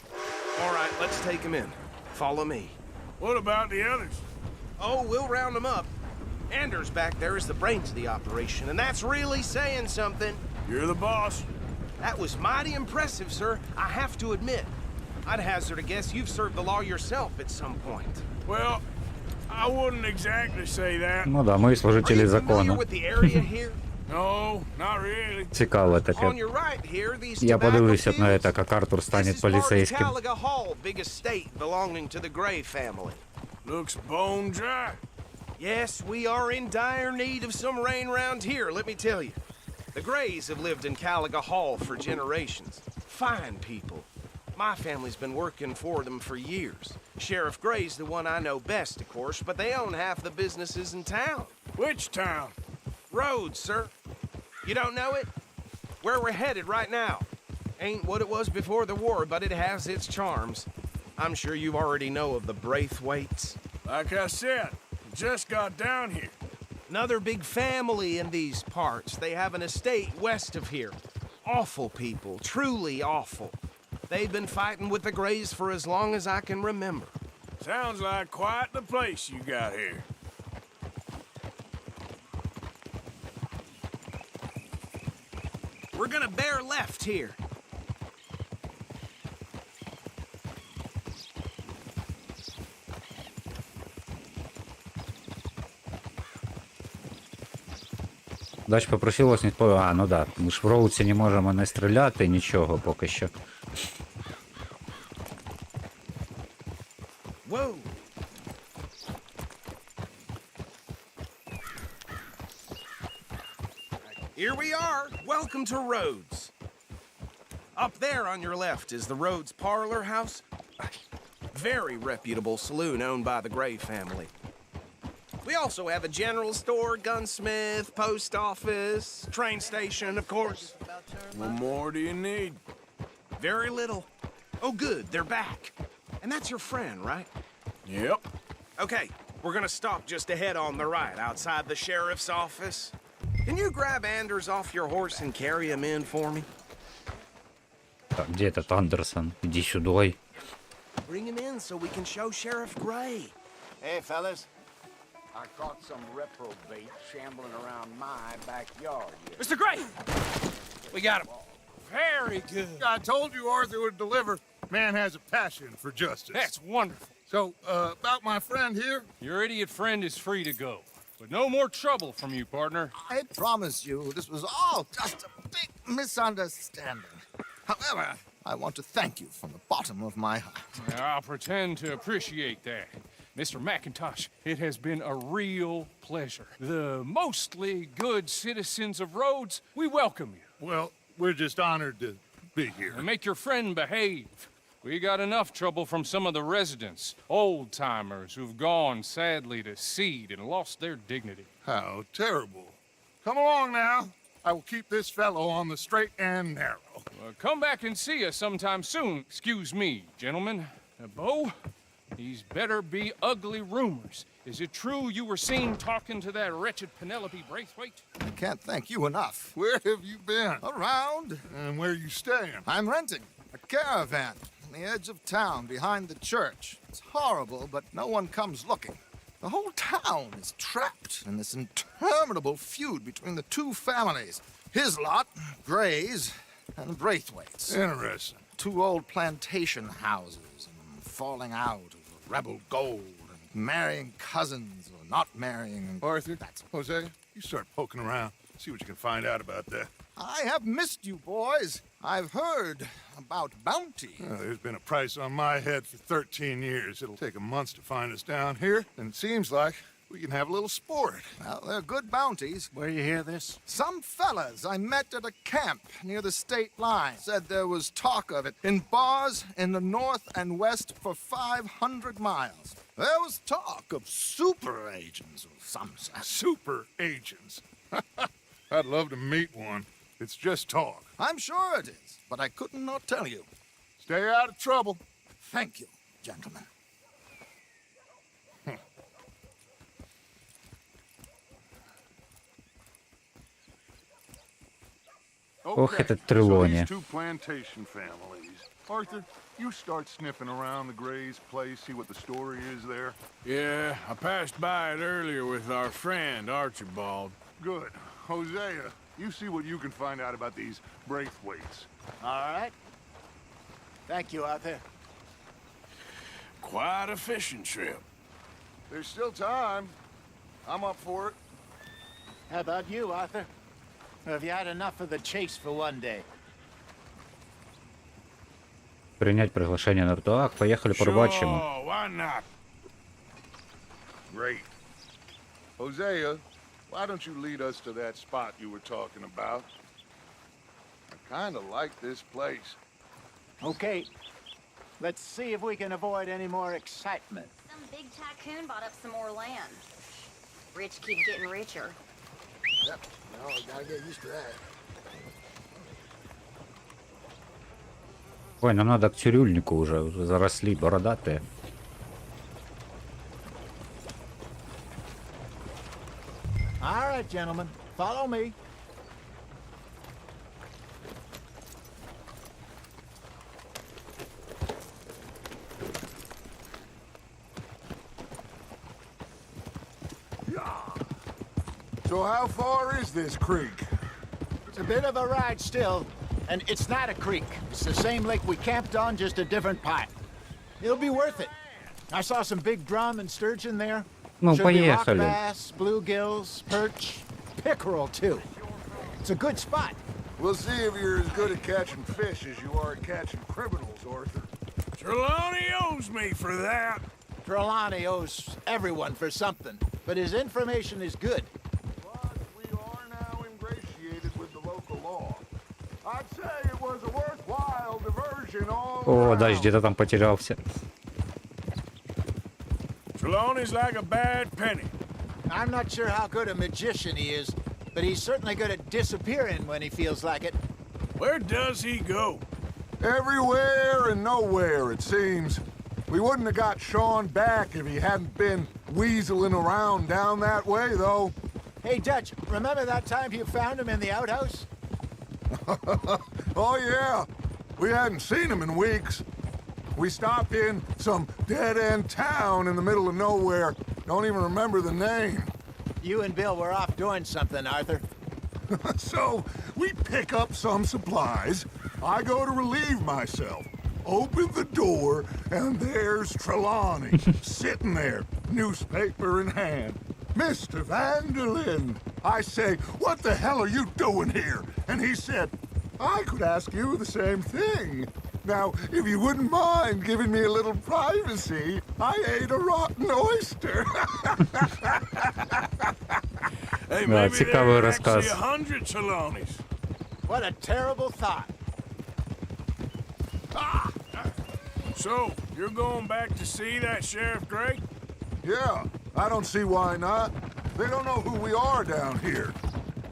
All right, let's take him in. Follow me. What about the others? Oh, we'll round them up. Anders back there is the brains of the operation, and that's really saying something. You're the boss. That was mighty impressive, sir. I have to admit. I'd hazard a guess you've served the law yourself at some point. Well, I wouldn't exactly say that. Ну да, ми служителі Familiar закону. with the area here? No, not really. Цікаве On таке. your right here, these Я tobacco подивився б на fields. це, як Артур This стане is part of поліцейським. Caliga Hall, big estate belonging to the Gray family. Looks bone dry. Yes, we are in dire need of some rain round here, let me tell you. The Grays have lived in Caliga Hall for generations. Fine people. My family's been working for them for years. Sheriff Gray's the one I know best, of course, but they own half the businesses in town. Which town? Rhodes, sir. You don't know it? Where we're headed right now. Ain't what it was before the war, but it has its charms. I'm sure you already know of the Braithwaites. Like I said, just got down here. Another big family in these parts. They have an estate west of here. Awful people, truly awful. They've been fighting with the Grays for as long as I can remember. Sounds like quite the place you got here. We're gonna bear left here. Дач попросилось не по. А, ну да. Ми ж в роуці не можемо не стріляти, нічого поки що. Whoa. Here we are. Welcome to Rhodes. Up there on your left is the Rhodes Parlor House. Very reputable saloon owned by the Gray family. We also have a general store, gunsmith, post office, train station, of course. What more do you need? Very little. Oh, good, they're back. And that's your friend, right? Yep. Okay, we're gonna stop just ahead on the right, outside the sheriff's office. Can you grab Anders off your horse and carry him in for me? Так, где этот Андерсон? Иди сюда. Bring him in so we can show Sheriff Gray. Hey, fellas. I caught some reprobate shambling around my backyard. Mr. Gray! We got him. Very good. I told you Arthur would deliver. Man has a passion for justice. That's wonderful. So, about my friend here? Your idiot friend is free to go. But no more trouble from you, partner. I promise you this was all just a big misunderstanding. However, I want to thank you from the bottom of my heart. I'll pretend to appreciate that. Mr. McIntosh, it has been a real pleasure. The mostly good citizens of Rhodes, we welcome you. Well, we're just honored to be here. And make your friend behave. We got enough trouble from some of the residents, old-timers who've gone, sadly, to seed and lost their dignity. How terrible. Come along now. I will keep this fellow on the straight and narrow. Come back and see us sometime soon. Excuse me, gentlemen. Bo, these better be ugly rumors. Is it true you were seen talking to that wretched Penelope Braithwaite? I can't thank you enough. Where have you been? Around. And where are you staying? I'm renting a caravan on the edge of town behind the church. It's horrible, but no one comes looking. The whole town is trapped in this interminable feud between the two families. His lot, Gray's, and Braithwaite's. Interesting. Two old plantation houses and falling out of rebel gold and marrying cousins or not marrying. Arthur, Hosea, you start poking around. See what you can find out about that. I have missed you, boys. I've heard about bounty. Well, there's been a price on my head for 13 years. It'll take a month to find us down here, and it seems like we can have a little sport. Well, they're good bounties. Where you hear this? Some fellas I met at a camp near the state line said there was talk of it in bars in the north and west for 500 miles. There was talk of super agents of some sort. Super agents? I'd love to meet one. It's just talk. I'm sure it is, but I couldn't not tell you. Stay out of trouble. Thank you, gentlemen. Ох, Okay, этот so Трелони. these two plantation families. Arthur, you start sniffing around the Gray's place, see what the story is there. Yeah, I passed by it earlier with our friend, Archibald. Good. Hosea, you see what you can find out about these Braithwaites. All right. Thank you, Arthur. Quite a fishing trip. There's still time. I'm up for it. How about you, Arthur? Or have you had enough of the chase for one day? Принять приглашение на ритуал. Поехали по-рыбачьему. Sure, why not? Great. Hosea, why don't you lead us to that spot you were talking about? I kind of like this place. Okay. Let's see if we can avoid any more excitement. Some big tycoon bought up some more land. Rich keep getting richer. Yep. No, I gotta get used to that. Ой, нам надо к цирюльнику уже заросли бородатые. All right, gentlemen. Follow me. So how far is this creek? It's a bit of a ride still, and it's not a creek. It's the same lake we camped on, just a different part. It'll be worth it. I saw some big drum and sturgeon there. Ну, Should be rock поехали. bass, bluegills, perch, pickerel too. It's a good spot. We'll see if you're as good at catching fish as you are at catching criminals, Arthur. Trelawney owes me for that. Trelawney owes everyone for something, but his information is good. But we are now ingratiated with the local law. I'd say it was a worthwhile diversion all О, around. Дач где-то там потерялся. Trelawney's like a bad penny. I'm not sure how good a magician he is, but he's certainly good at disappearing when he feels like it. Where does he go? Everywhere and nowhere, it seems. We wouldn't have got Sean back if he hadn't been weaseling around down that way, though. Hey, Dutch, remember that time you found him in the outhouse? Oh, yeah. We hadn't seen him in weeks. We stopped in some dead-end town in the middle of nowhere. Don't even remember the name. You and Bill were off doing something, Arthur. So, we pick up some supplies. I go to relieve myself. Open the door, and there's Trelawney, sitting there, newspaper in hand. Mr. Vanderlyn. I say, what the hell are you doing here? And he said, I could ask you the same thing. Now, if you wouldn't mind giving me a little privacy, I ate a rotten oyster. Hey, Да, maybe цікавий there are actually розказ. 100 Trelawneys. What a terrible thought. So, you're going back to see that Sheriff Gray? Yeah, I don't see why not. They don't know who we are down here.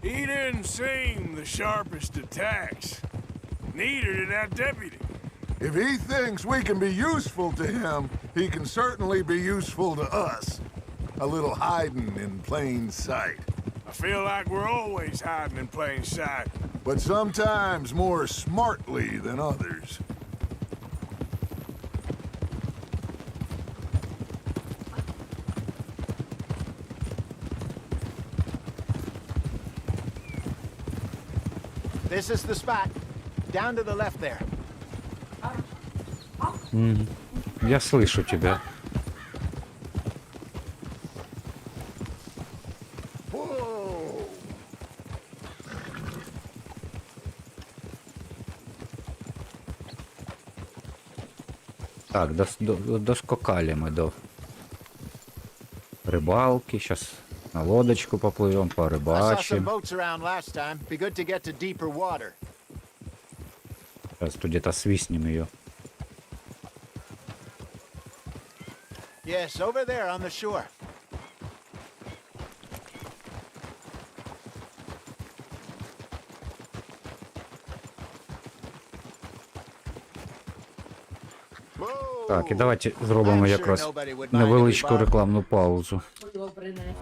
He didn't seem the sharpest attacks. Neither did that deputy. If he thinks we can be useful to him, he can certainly be useful to us. A little hiding in plain sight. I feel like we're always hiding in plain sight. But sometimes more smartly than others. This is the spot. Down to the left there. Я слышу тебя. Так, доскокали мы до рыбалки. Сейчас на лодочку поплывем, I saw some порыбачим. boats around last time. Be good to get to deeper water. Сейчас тут где-то свистнем ее. Yes, over there on the shore. Так, і давайте зробимо якраз невеличку рекламну паузу. Добре, не.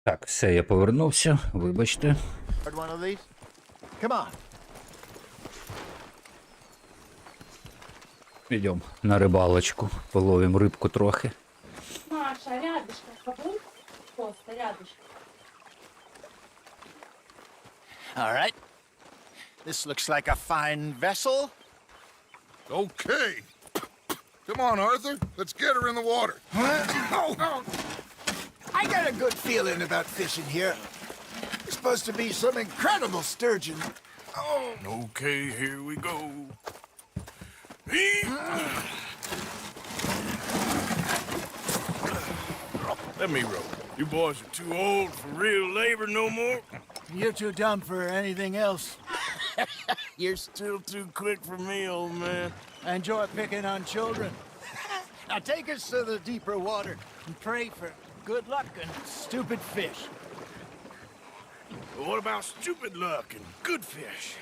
Так, все, я повернувся, вибачте. One of these? Come on. Йдемо на рибалочку, половимо рибку трохи. Маша, рядышком побудь. Просто рядышком. All right. This looks like a fine vessel. Okay. Come on, Arthur. Let's get her in the water. I got a good feeling about fishing here. There's supposed to be some incredible sturgeon. Oh, okay, here we go. Let me row. You boys are too old for real labor no more. You're too dumb for anything else. You're still too quick for me, old man. I enjoy picking on children. Now take us to the deeper water and pray for good luck and stupid fish. What about stupid luck and good fish?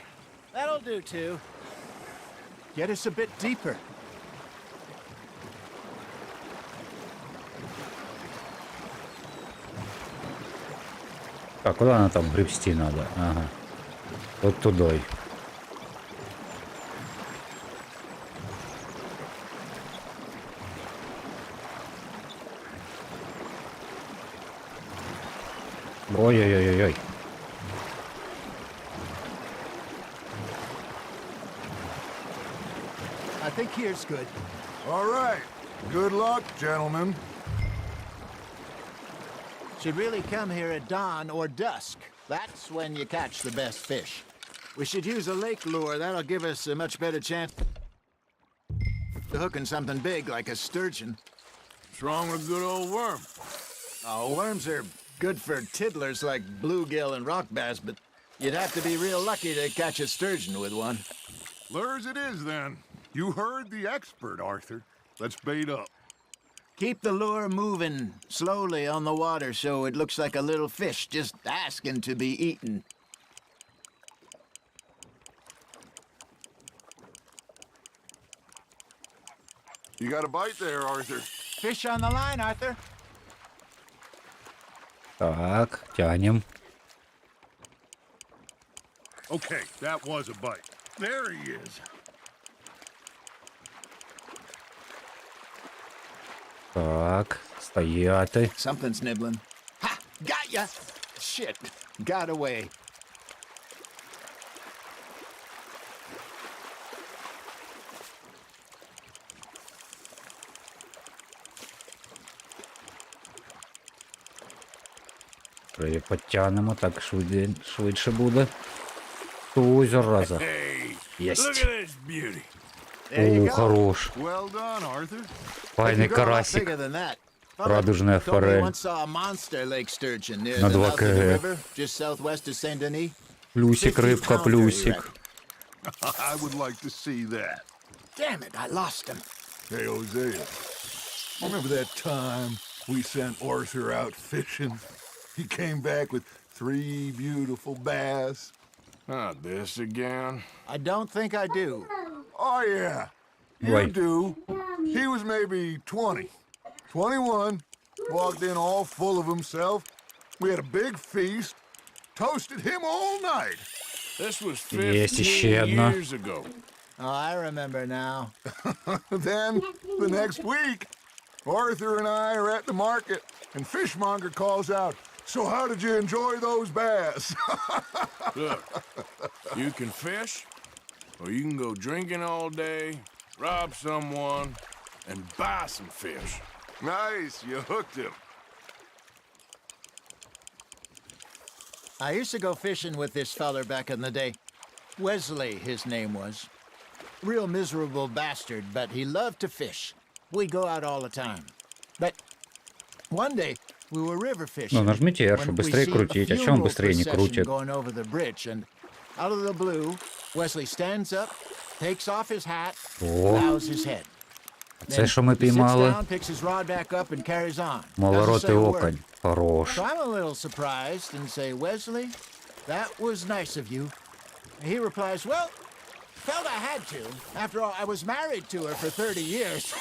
That'll do too. Get us a bit deeper. Так, куда она там гребсти надо? Ага. Вот тудой. Ой-ой-ой-ой-ой. I think here's good. All right. Good luck, gentlemen. Should really come here at dawn or dusk. That's when you catch the best fish. We should use a lake lure. That'll give us a much better chance of hooking something big like a sturgeon. What's wrong with a good old worm? Oh, worms are good for tiddlers like bluegill and rock bass, but you'd have to be real lucky to catch a sturgeon with one. Lures it is, then. You heard the expert, Arthur. Let's bait up. Keep the lure moving slowly on the water so it looks like a little fish just asking to be eaten. You got a bite there, Arthur. Fish on the line, Arthur. Так, тянем. Okay, that was a bite. There he is. Так, стояти. Something's nibbling. Ha! Got ya! Shit. Got away. Потягнемо, так швидше буде. Ой, зараза. Hey, Єсть. look at this beauty. О, хорош. Well done, Arthur. Файний карасик. Радужная форель. На 2 кг. Плюсик, рыбка, плюсик. I would like to see that. Damn it, I lost him. Hey, Hosea. Remember that time we sent Arthur out fishing? He came back with 3 beautiful bass. Not this again. I don't think I do. Oh, yeah. You Right. do. He was maybe 20. 21. Walked in all full of himself. We had a big feast. Toasted him all night. This was Есть 15 еще одна. years ago. Oh, I remember now. Then, the next week, Arthur and I are at the market, and Fishmonger calls out, "So how did you enjoy those bass?" Look, you can fish, or you can go drinking all day, rob someone, and buy some fish. Nice, you hooked him. I used to go fishing with this feller back in the day. Wesley, his name was. Real miserable bastard, but he loved to fish. We'd go out all the time. But one day we were river fishing. Ну, нажмите R, чтобы быстрее крутить. А чё он быстрее не крутит? Going over the bridge, and out of the blue, Wesley stands up, takes off his hat, bows his head. Це, що ми піймали? Малоротий окунь. Хорош. So I'm a little surprised and say, Wesley, that was nice of you. He replies, well, felt I had to. After all, I was married to her for 30 years.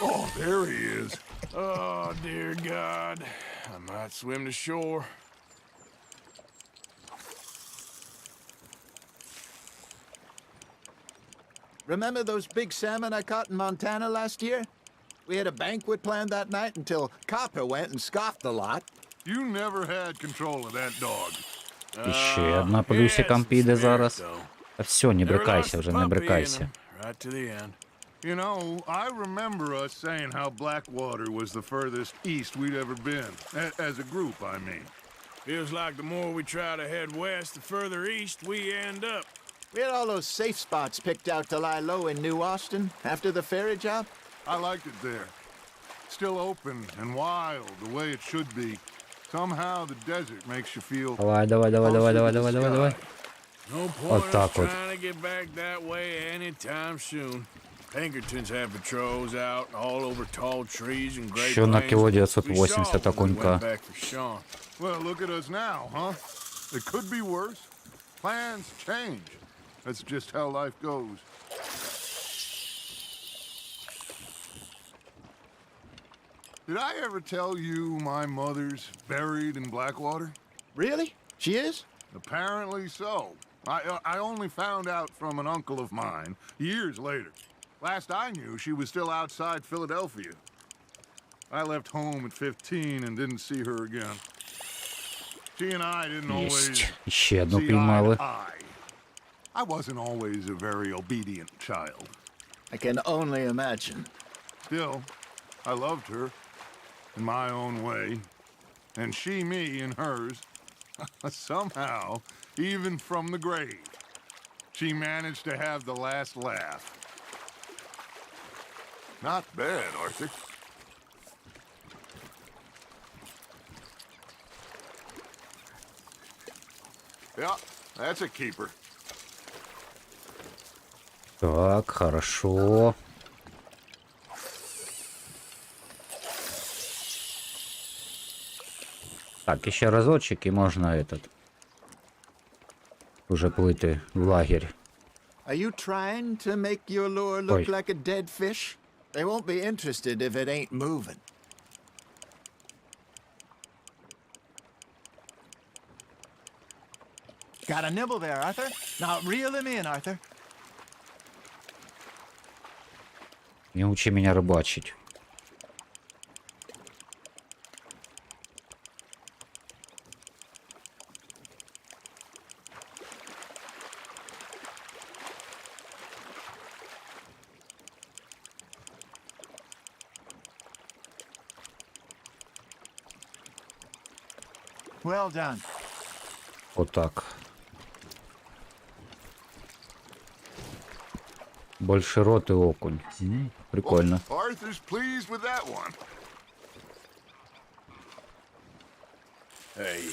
Oh, there he is. Oh, dear God. I might swim to shore. Remember those big salmon I caught in Montana last year? We had a banquet planned that night until Copper went and scoffed the lot. You never had control of that dog. І ще одна плюсиком піде зараз. Та все, не брикайся вже, не брикайся. Right to the end. You know, I remember us saying how Blackwater was the furthest east we'd ever been. As a group, I mean. Feels like the more we try to head west, the further east we end up. We had all those safe spots picked out to lie low in New Austin after the ferry job. I liked it there. Still open and wild, the way it should be. Somehow the desert makes you feel... Давай. No Вот point так us вот. trying to get back that way anytime soon. Pinkertons have patrols out all over tall trees and great Що на кіло plains. 980 окунька. Well, look at us now, huh? It could be worse. Plans change. That's just how life goes. Did I ever tell you my mother's buried in Blackwater? Really? She is? Apparently so. I only found out from an uncle of mine years later. Last I knew, she was still outside Philadelphia. I left home at 15 and didn't see her again. She and I didn't always Єсть. Ще одну see eye піймали. to eye. I wasn't always a very obedient child. I can only imagine. Still, I loved her in my own way, and she me in hers. Somehow, even from the grave, she managed to have the last laugh. Not bad, Arthur. Yeah, that's a keeper. Так, хорошо. Так, еще разочек и можно этот уже плыть в лагерь. Are you trying to make your lure look Ой. like a dead fish? They won't be interested if it ain't moving. Got a nibble there, Arthur? Now reel him in, Arthur. Не учи меня рыбачить. Well done. Вот так. Больше рот и окунь. Прикольно. Arthur's pleased with that one. Hey,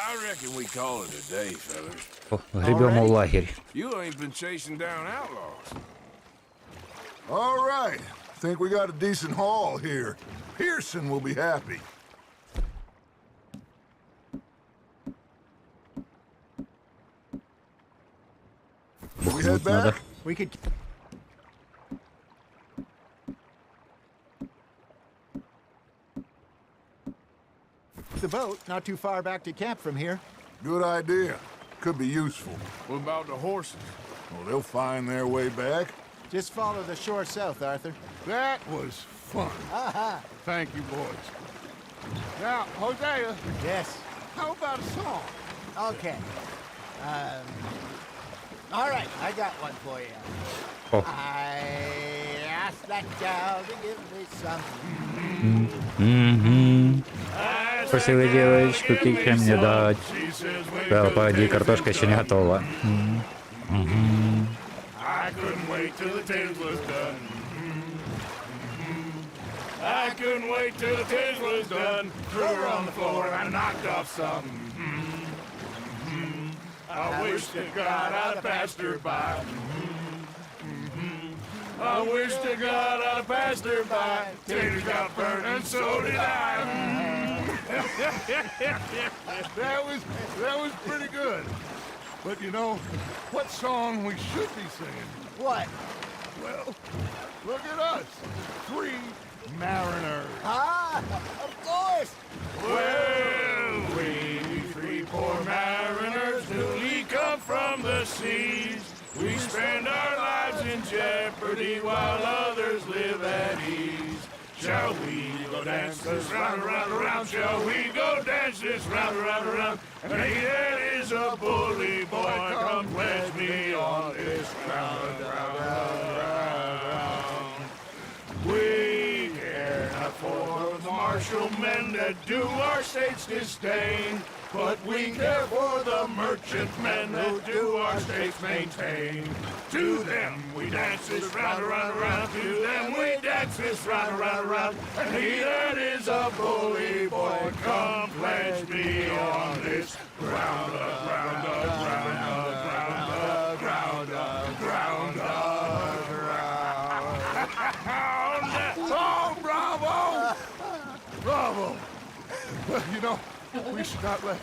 I reckon we call it a day, fellas. О, гребем в лагерь. You ain't been chasing down outlaws. All right. Think we got a decent haul here. Pearson will be happy. We head Надо. back? We could... The boat, not too far back to camp from here. Good idea. Could be useful. What about the horses? Well, they'll find their way back. Just follow the shore south, Arthur. That was fun. Aha! Thank you, boys. Now, Hosea, Yes. how about a song? Okay. All right, I got one for you. Oh. I asked that gal to give me some. Спасибо, девочку, тихо мне дать. Да, погоди, картошка еще не готова. I couldn't wait till the taste was done. I couldn't wait till the taste was done. Threw her on the floor and I knocked off some. I wish to God I'd have passed her by. I wish to God I'd have passed her by. Taters got burned and so did I. That was pretty good. But you know, what song we should be singing? What? Well, look at us. 3 Mariner. Ah, of course! Well, we three poor mariners newly come from the seas. We spend our lives in jeopardy while others live at ease. Shall we go dance this round, around, around? Shall we go dance this round, around, around? And he that is a bully boy, come pledge me on this round, round, round, round. We care not for the martial men that do our states disdain, but we care for the merchant men that do our states maintain. To them we dance this round, around, around. To them we dance this round, around, around. And he that is a bully boy, come pledge me on this round up, round up, round up, round up, round up, round up, round up. Oh, bravo! Bravo! Well, you know, we should not let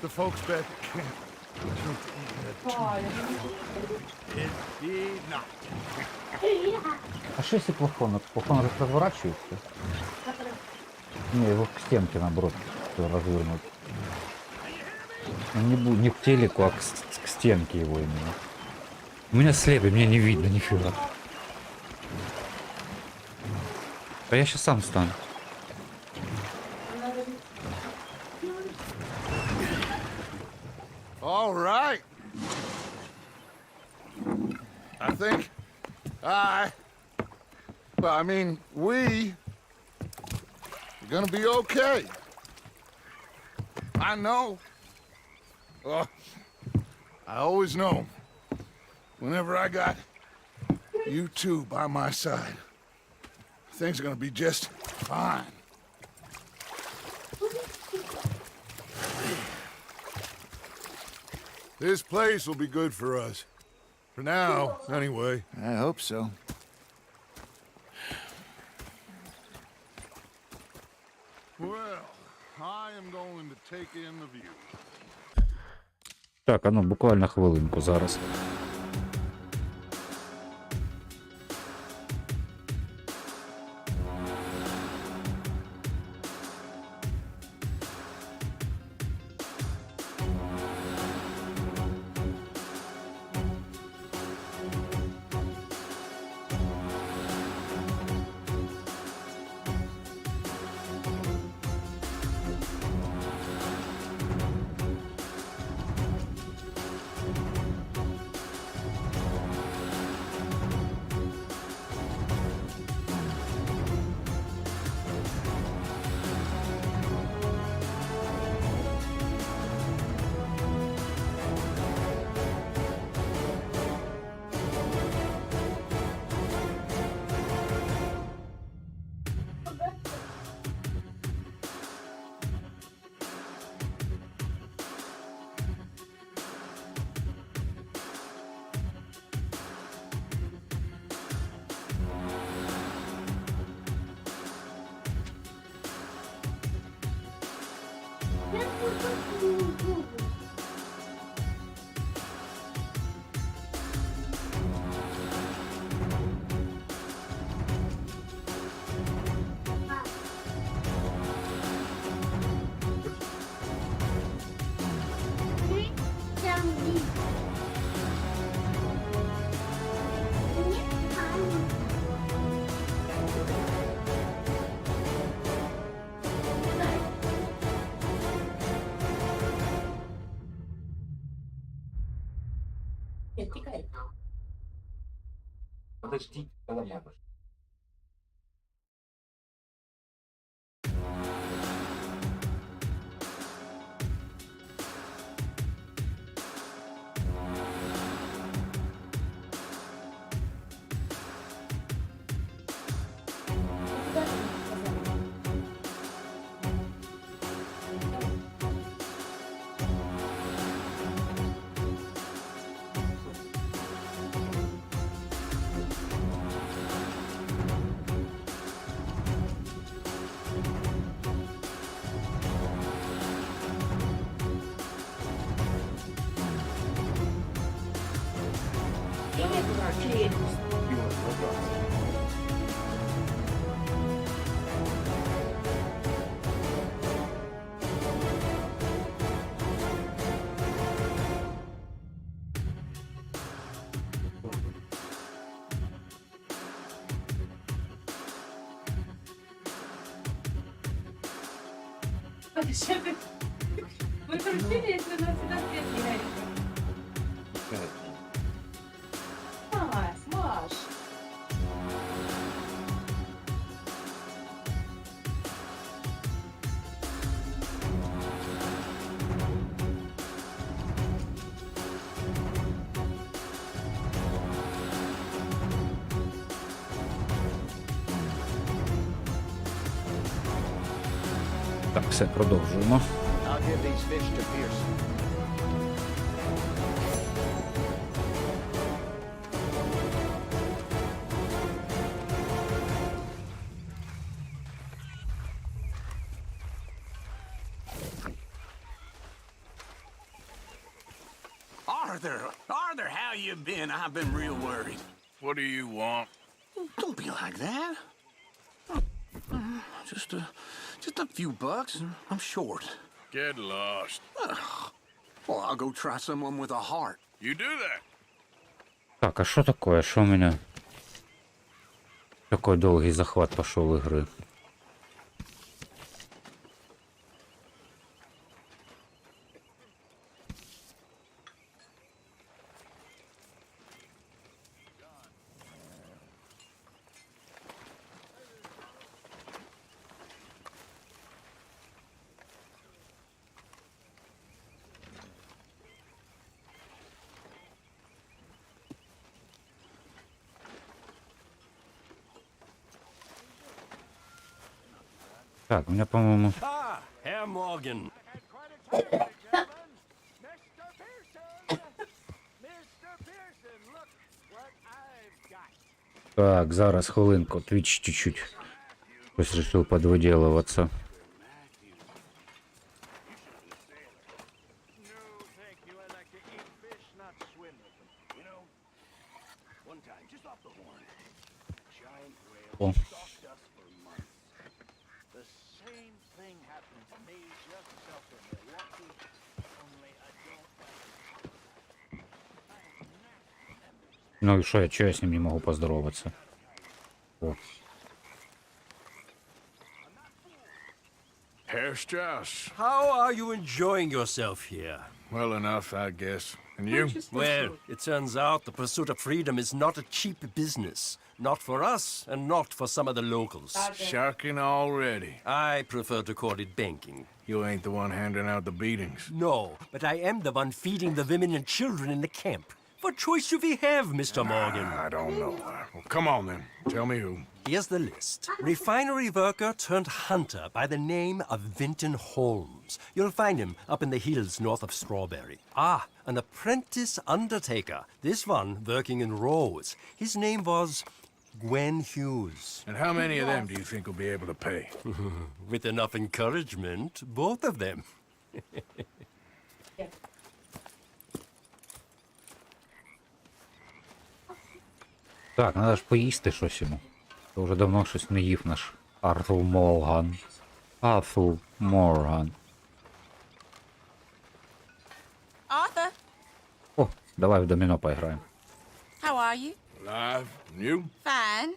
the folks back at camp. Indeed not. А что если плафон? Плафон разворачивается? Не, его к стенке наоборот развернуть. Он не будет не к телеку, а к стенке его именно. У меня слепый, меня не видно нифига. А я сейчас сам стану. All right. I think I mean, we're gonna be okay. I know. Oh, I always know. Whenever I got you two by my side, things are gonna be just fine. This place will be good for us. For now, anyway. I hope so. Well, I am going to take in the view. Так, а ну буквально хвилинку зараз. Подожди, Голова. Мы крутили, если у нас всегда свет не горит. Маш. Так, все, продовжуємо. I'll give these fish to Pearson. Arthur, how you been? I've been real worried. What do you want? Don't be like that. Just a few bucks, and I'm short. Get lost. Well, I'll go try someone with a heart. You do that. Так, а що таке? Що у мене? Такой довгий захват пошел игры. Так, у меня, по-моему... Herr Morgan. Так, зараз, хвилинку, Twitch чуть-чуть. Пусть решил подвыделываться. О. Ну и что, я с ним не могу поздороваться? О. Herr Strauss. How are you enjoying yourself here? Well enough, I guess. And you? Well, it turns out the pursuit of freedom is not a cheap business. Not for us, and not for some of the locals. Shocking already. I prefer to call it banking. You ain't the one handing out the beatings. No, but I am the one feeding the women and children in the camp. What choice do we have, Mr. Morgan? I don't know. Well, come on then. Tell me who. Here's the list. Refinery worker turned hunter by the name of Vinton Holmes. You'll find him up in the hills north of Strawberry. Ah, an apprentice undertaker. This one working in rows. His name was Gwen Hughes. And how many of them do you think will be able to pay? With enough encouragement, both of them. Так, надо ж поїсти щось йому. То вже давно щось не їв наш Артур Морган. Артур Морган. Arthur, О, давай в доміно поіграємо. how are you? Alive. And you? Fine.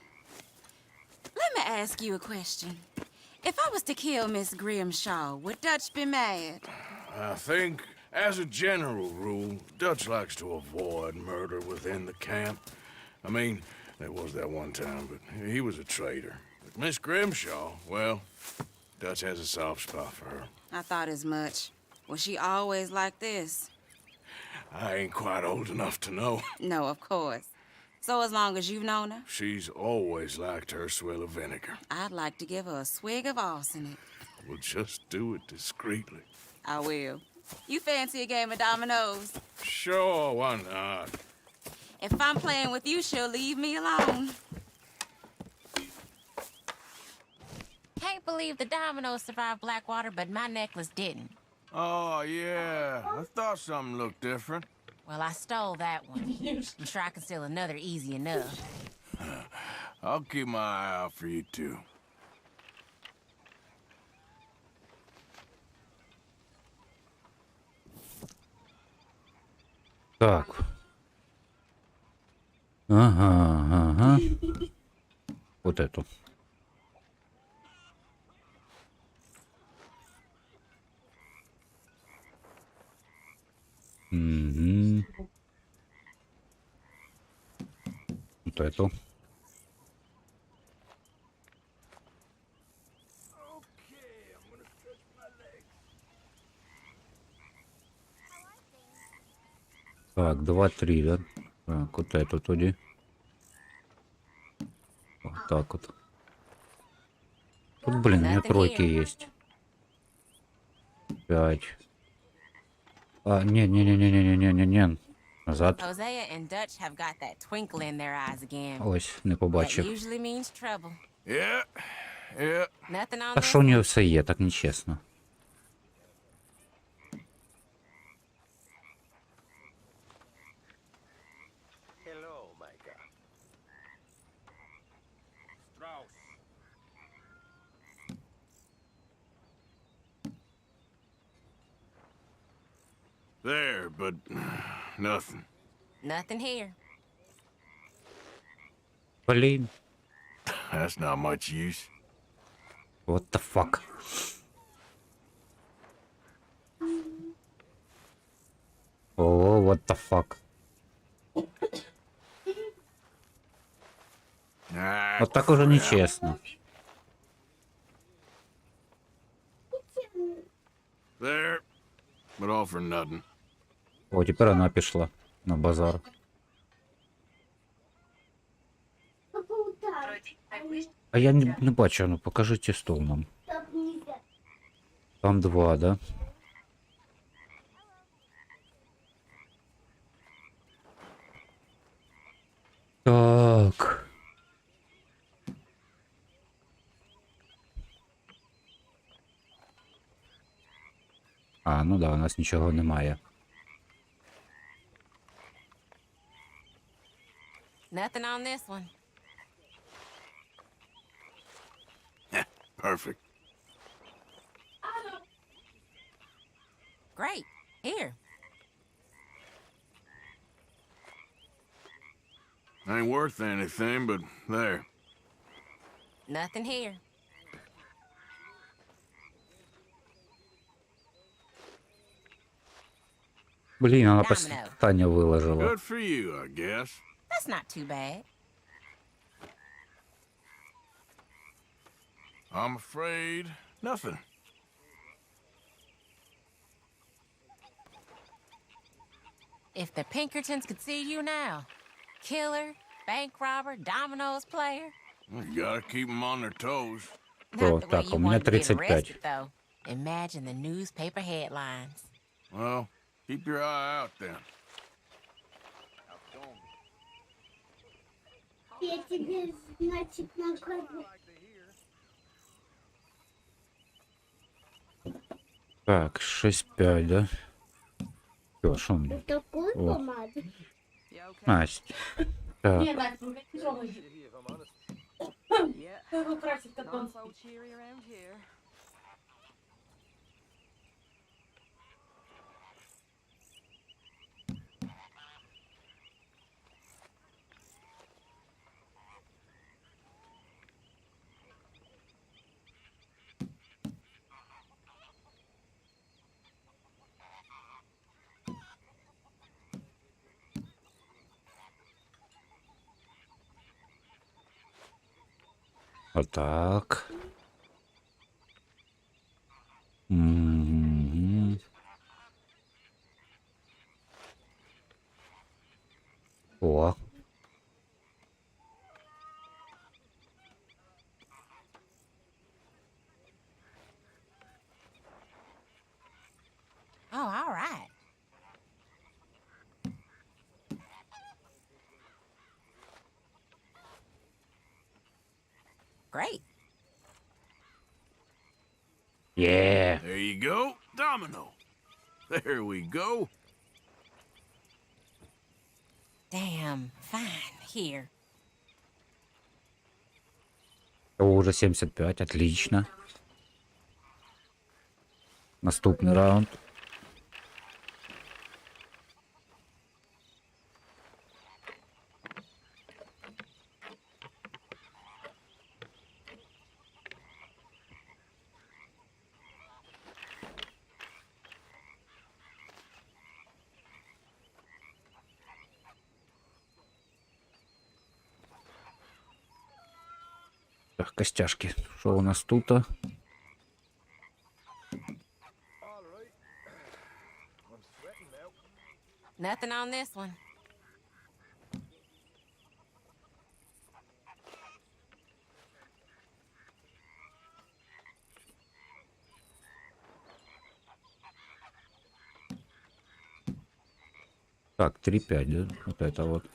Let me ask you a question. If I was to kill Miss Grimshaw, would Dutch be mad? I think, as a general rule, Dutch likes to avoid murder within the camp. I mean, there was that one time, but he was a traitor. But Miss Grimshaw, well, Dutch has a soft spot for her. I thought as much. Was she always like this? I ain't quite old enough to know. No, of course. So as long as you've known her, She's always liked her swill of vinegar. I'd like to give her a swig of arsenic. We'll just do it discreetly. I will. You fancy a game of dominoes? Sure, why not? If I'm playing with you, she'll leave me alone. Can't believe the dominoes survived Blackwater, but my necklace didn't. Oh, yeah. I thought something looked different. Well, I stole that one. I'm sure I can steal another easy enough. I'll keep my eye out for you, too. Так. Ага. Вот эту. Угу. Вот эту. Так, 2-3, да? Так, вот эту туди. Вот так вот. Тут, блин, у меня тройки есть. 5. А, не. Назад. Hosea and Dutch have got that twinkle in their eyes again. Ось, не That побачив. usually means trouble. Yeah. Nothing on А this що у one? нього все є, так нечесно. Hello, Micah. Strauss. There, but nothing. Nothing here. Блин. That's not much use. What the fuck? О, what the fuck? Вот так уже нечестно. There, but all for nothing. О, тепер вона пішла на базар. А я не бачу, ну покажіть стол нам. Там 2, да? Так. А, ну да, у нас нічого немає. Nothing on this one. Perfect. Great. Here. Ain't worth anything, but there. Nothing here. Блін, вона питання виложила. Good for you, I guess. That's not too bad. I'm afraid nothing. If the Pinkertons could see you now. Killer, bank robber, dominoes player. You gotta keep them on their toes. О, так, у меня 35. Though. Imagine the newspaper headlines. Well, keep your eye out then. Я тебе, значит, накажу. Так, 6-5, да? Всё, шо мне? Такой О. помады. Настя. Так. Не, Настя, ну не трогай. Его тратить как он. Вот так. М-м-м. О. Oh, all right. Great. Yeah. There you go, domino. There we go. Damn, fine. Here. О, уже 75, отлично. Наступний раунд. Так, костяшки. Что у нас тут? Nothing on this one. Так, 3,5, да? Вот это вот.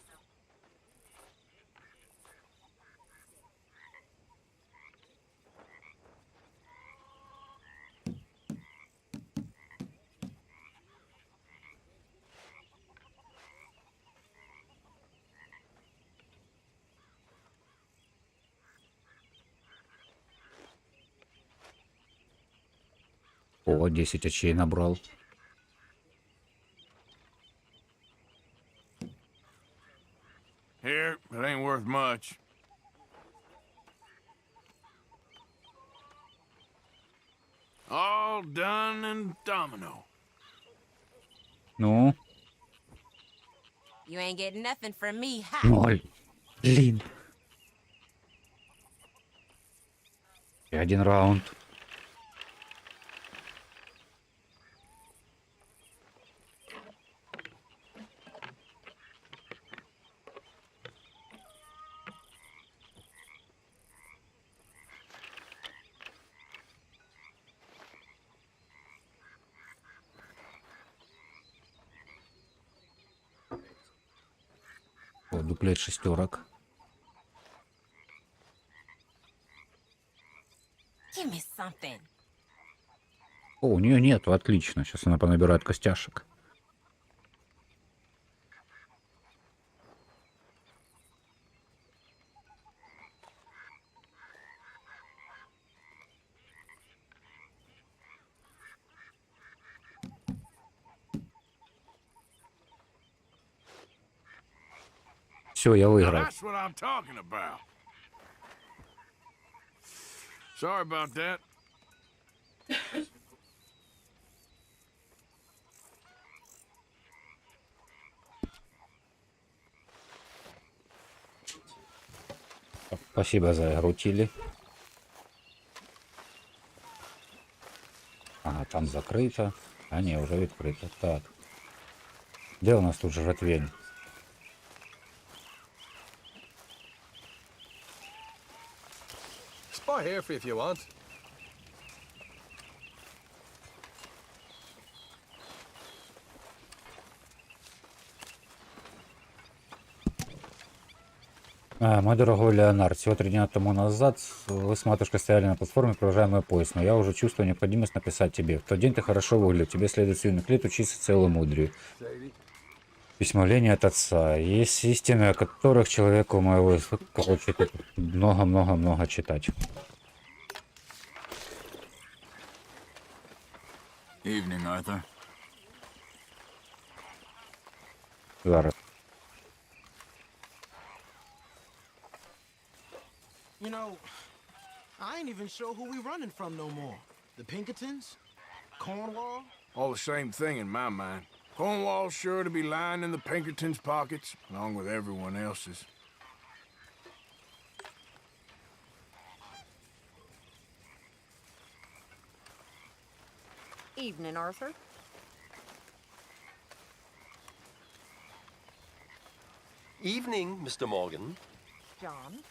О, 10 очей набрал. Here, it ain't worth much. All done and domino. Ну? You ain't getting nothing from me, ha! 0. Блин. И 1 раунд. О, дуплет шестерок. Give me something. О, у нее нету, отлично. Сейчас она понабирает костяшек. Все, я выиграл. That's what I'm talking about. Sorry about that. Спасибо за игру, Тилли. Ага, там закрыто. А не, уже открыто. Так. Где у нас тут жратвень? Spot here for you if you want. Мой дорогой Леонард, всего 3 дня тому назад вы с матушкой стояли на платформе, провожая мой поезд, но я уже чувствую необходимость написать тебе. В тот день ты хорошо выглядел, тебе следует с юных лет учиться целомудрию. Письмовление от отца. Есть истины, о которых человеку моего хочет много-много-много читать. Evening, Arthur. Зараз. You know, I ain't even sure who we running from no more. The Pinkertons? Cornwall? All the same thing in my mind. Cornwall's sure to be lying in the Pinkertons' pockets, along with everyone else's. Evening, Arthur. Evening, Mr. Morgan. John.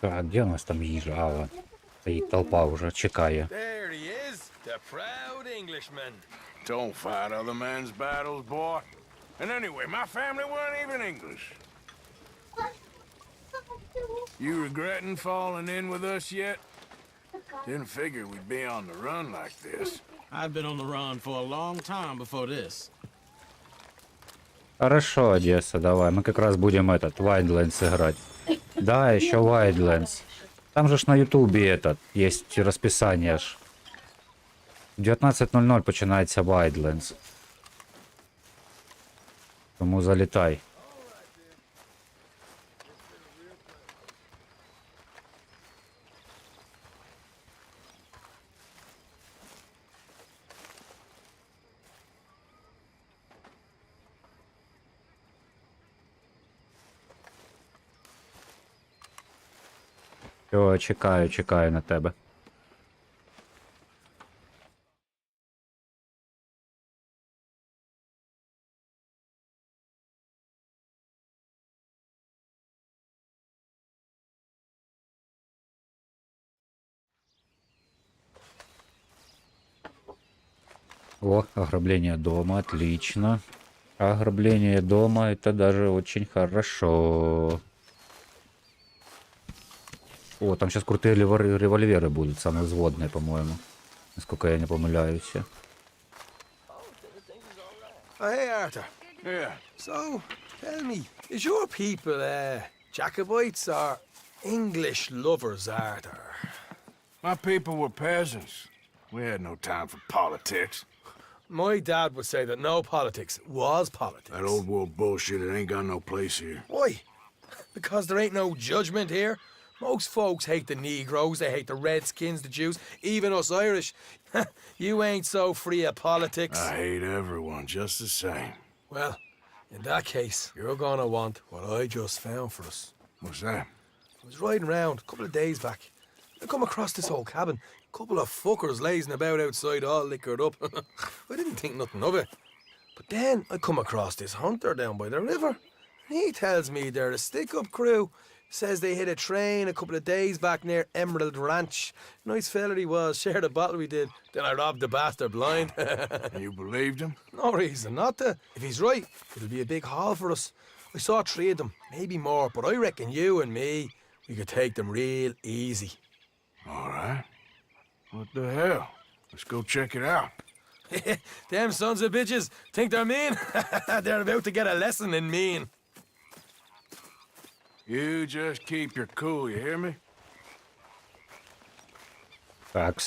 Так, где у нас там їжа? А, вон. Стоїть толпа уже, чекає. There he is, the proud Englishman. Don't fight other men's battles, boy. And anyway, my family weren't even English. You regretting falling in with us yet? Didn't figure we'd be on the run like this. I've been on the run for a long time before this. Хорошо, Одесса, давай. Мы как раз будем этот, Wildlands играть. Да, еще Wildlands. Там же ж на Ютубе этот, есть расписание ж. В 19:00 починається Wildlands. Тому залітай. Все, чекаю на тебе. О, ограбление дома, отлично. Ограбление дома, это даже очень хорошо. О, там сейчас крутые револьверы будут, самовзводные, по-моему. Насколько я не помыляюсь. Hey, Arthur. Yeah. So, tell me, is your people, Jacobites or English lovers, Arthur? My people were peasants. We had no time for politics. My dad would say that no politics was politics. That old world bullshit, it ain't got no place here. Why? Because there ain't no judgment here? Most folks hate the Negroes, they hate the Redskins, the Jews, even us Irish. You ain't so free of politics. I hate everyone just the same. Well, in that case, you're gonna want what I just found for us. What's that? I was riding around a couple of days back. I come across this old cabin. A couple of fuckers lazing about outside all liquored up. I didn't think nothing of it. But then I come across this hunter down by the river. He tells me they're a stick-up crew. Says they hit a train a couple of days back near Emerald Ranch. Nice fella he was, shared a bottle we did. Then I robbed the bastard blind. You believed him? No reason not to. If he's right, it'll be a big haul for us. I saw 3 of them, maybe more, but I reckon you and me, we could take them real easy. All right. What the hell? Let's go check it out. Them sons of bitches think they're mean. They're about to get a lesson in mean. You just keep your cool, you hear me? Так,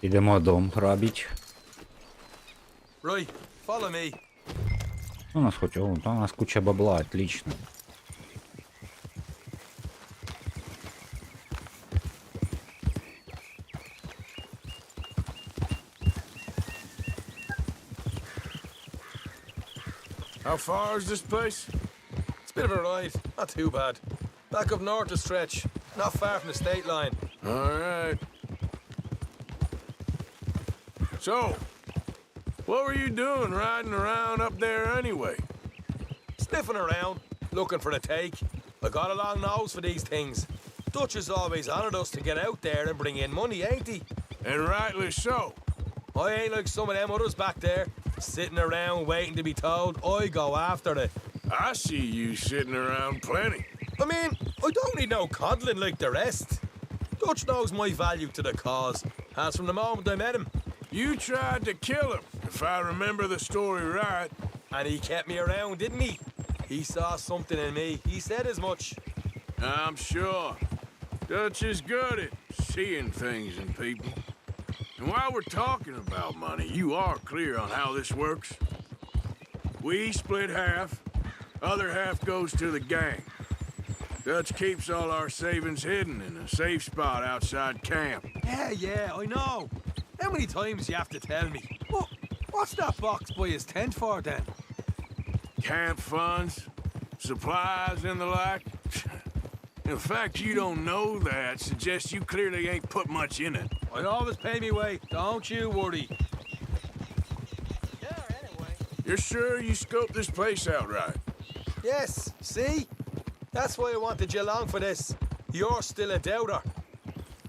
ідемо дом грабить. Right, follow me. У нас хоть, о, там у нас куча бабла, отлично. How far is this place? It's a bit of a ride, not too bad. Back up north a stretch, not far from the state line. All right. So, what were you doing riding around up there anyway? Sniffing around, looking for a take. I got a long nose for these things. Dutch has always honoured us to get out there and bring in money, ain't he? And rightly so. I ain't like some of them others back there, sitting around waiting to be told. I go after it. I see you sitting around plenty. I mean, I don't need no coddling like the rest. Dutch knows my value to the cause, as from the moment I met him. You tried to kill him, if I remember the story right. And he kept me around, didn't he? He saw something in me. He said as much. I'm sure. Dutch is good at seeing things in people. And while we're talking about money, you are clear on how this works. We split half, other half goes to the gang. Dutch keeps all our savings hidden in a safe spot outside camp. Yeah, I know. How many times you have to tell me? What's that box by his tent for then? Camp funds, supplies and the like. The fact you don't know that suggests you clearly ain't put much in it. I always pay me way, don't you worry. You're sure you scoped this place out right? Yes, see? That's why I wanted you along for this. You're still a doubter.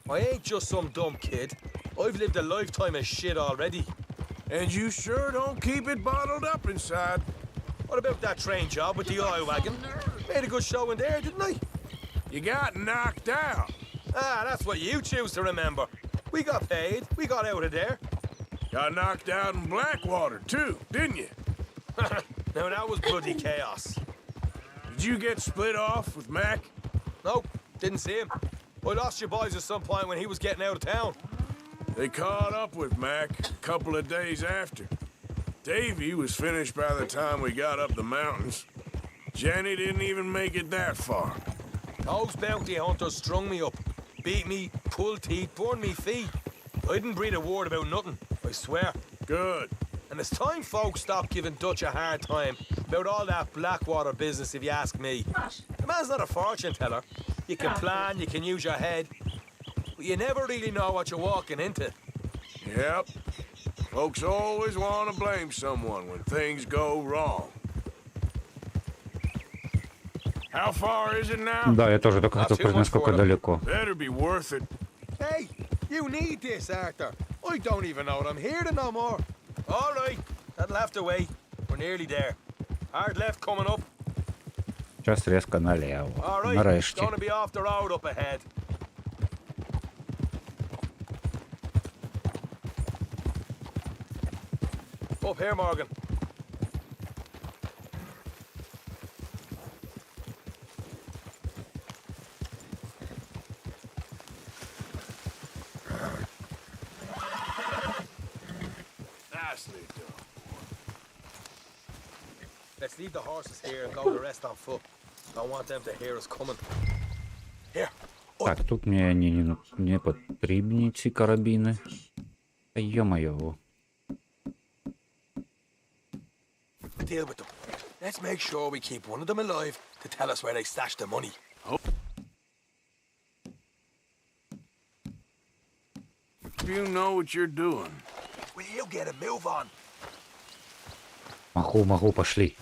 I ain't just some dumb kid. I've lived a lifetime of shit already. And you sure don't keep it bottled up inside. What about that train job with the oil wagon? Made a good show in there, didn't I? You got knocked out. Ah, that's what you choose to remember. We got paid. We got out of there. Got knocked out in Blackwater, too, didn't you? Now, that was bloody chaos. Did you get split off with Mac? Nope, didn't see him. I lost your boys at some point when he was getting out of town. They caught up with Mac a couple of days after. Davy was finished by the time we got up the mountains. Jenny didn't even make it that far. Those bounty hunters strung me up, beat me, pulled teeth, burned me feet. I didn't breathe a word about nothing, I swear. Good. And it's time folks stopped giving Dutch a hard time about all that Blackwater business, if you ask me. The man's not a fortune teller. You can plan, you can use your head, but you never really know what you're walking into. Yep. Folks always want to blame someone when things go wrong. How far is it now? Да, я тоже только хотел сказать, насколько далеко. Better be worth it. Hey, you need this, Arthur. I don't even know what I'm here to no more. All right, that'll have to wait. We're nearly there. Hard left coming up. Сейчас резко налево. All right, Нарешті. gonna be off the road up ahead. Up here, Morgan. Nicely done. Let's leave the horses here and go the rest on foot. Don't want them to hear us coming. Here. Так, тут мне не потрібні ці карабіни. Та йо-моє. Deal with them. Let's make sure we keep one of them alive to tell us where they stashed the money. You know what you're doing. Will you get a move on? Могу, пошли.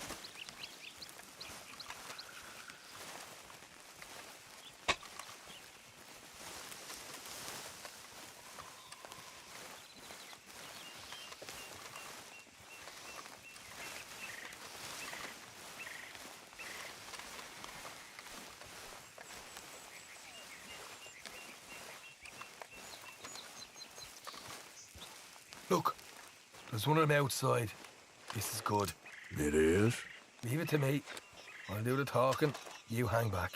Look, there's one of them outside. This is good. It is? Leave it to me. I'll do the talking. You hang back.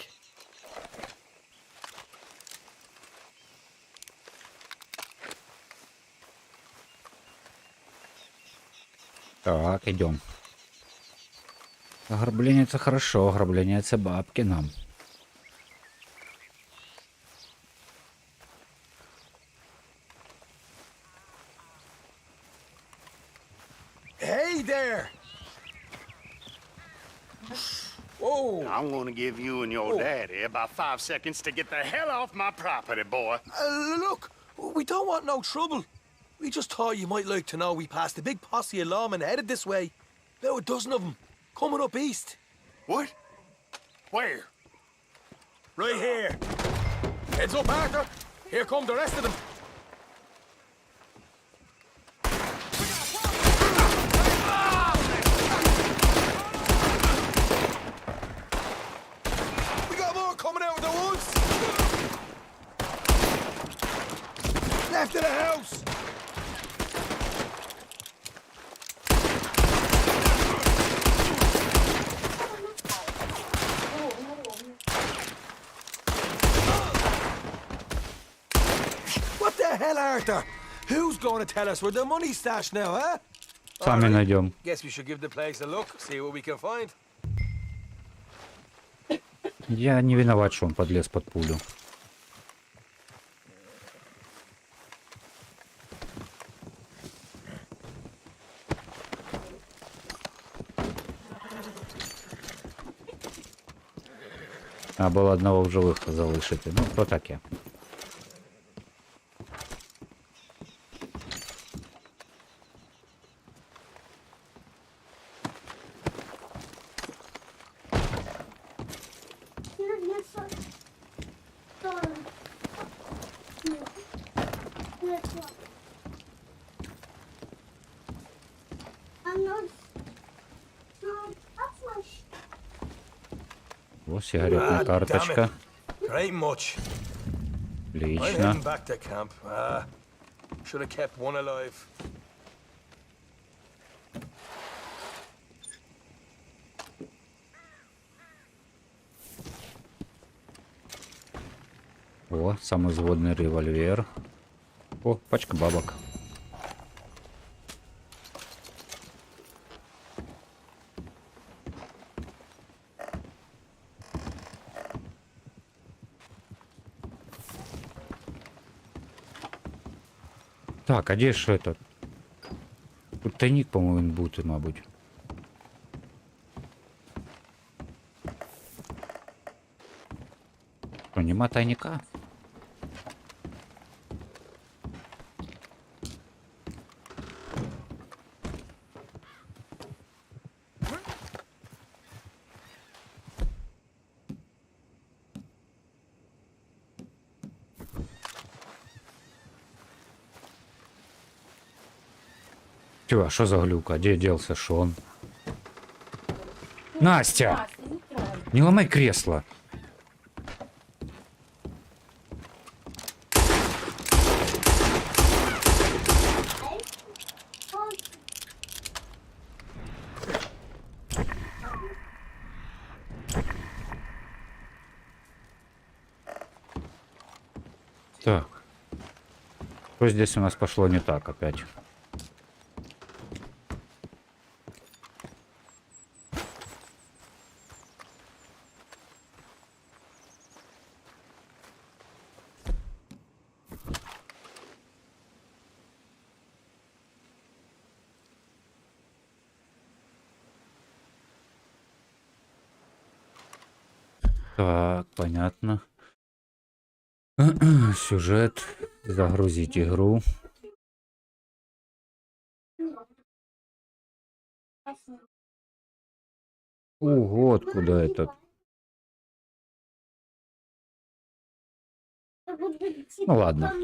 Так, идем. Ограбление это хорошо, ограбление это бабки нам. Hey there! Whoa! I'm gonna give you and your daddy about 5 seconds to get the hell off my property, boy. Look, we don't want no trouble. We just thought you might like to know we passed a big posse of lawmen headed this way. About a dozen of them, coming up east. What? Where? Right here. Heads up, Arthur. Here come the rest of them. We got more coming out of the woods. Left of the house. What the hell, Arthur? Who's going to tell us where the money's stashed now, huh? Сами найдем. Guess we should give the place a look, see what we can find. Я не виноват, что он подлез под пулю. А было одного в живых залишити. Ну, то таке. Вот сигаретная карточка. There ain't much. I'm Отлично. heading back to camp. Should have kept one alive. О, самозводный револьвер. О, пачка бабок. Так, а де ж этот? Тут тайник повинен бути, мабуть. Що, нема тайника? Чего, что за глюка? Где делся Шон? Настя! Не ломай кресло! Так. Что здесь у нас пошло не так опять? Так, понятно. Сюжет. Загрузить игру. Ого, откуда этот? Ну ладно.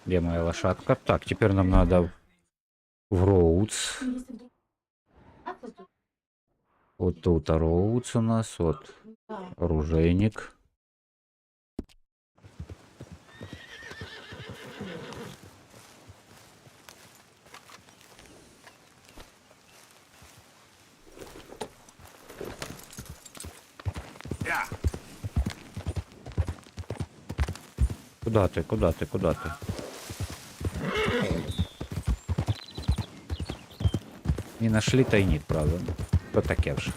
Где моя лошадка? Так, теперь нам надо в Роудс. Вот тут Роудс у нас, вот оружейник. Куда ты, куда ты, куда ты? Не нашли тайник, правда? То таке вже.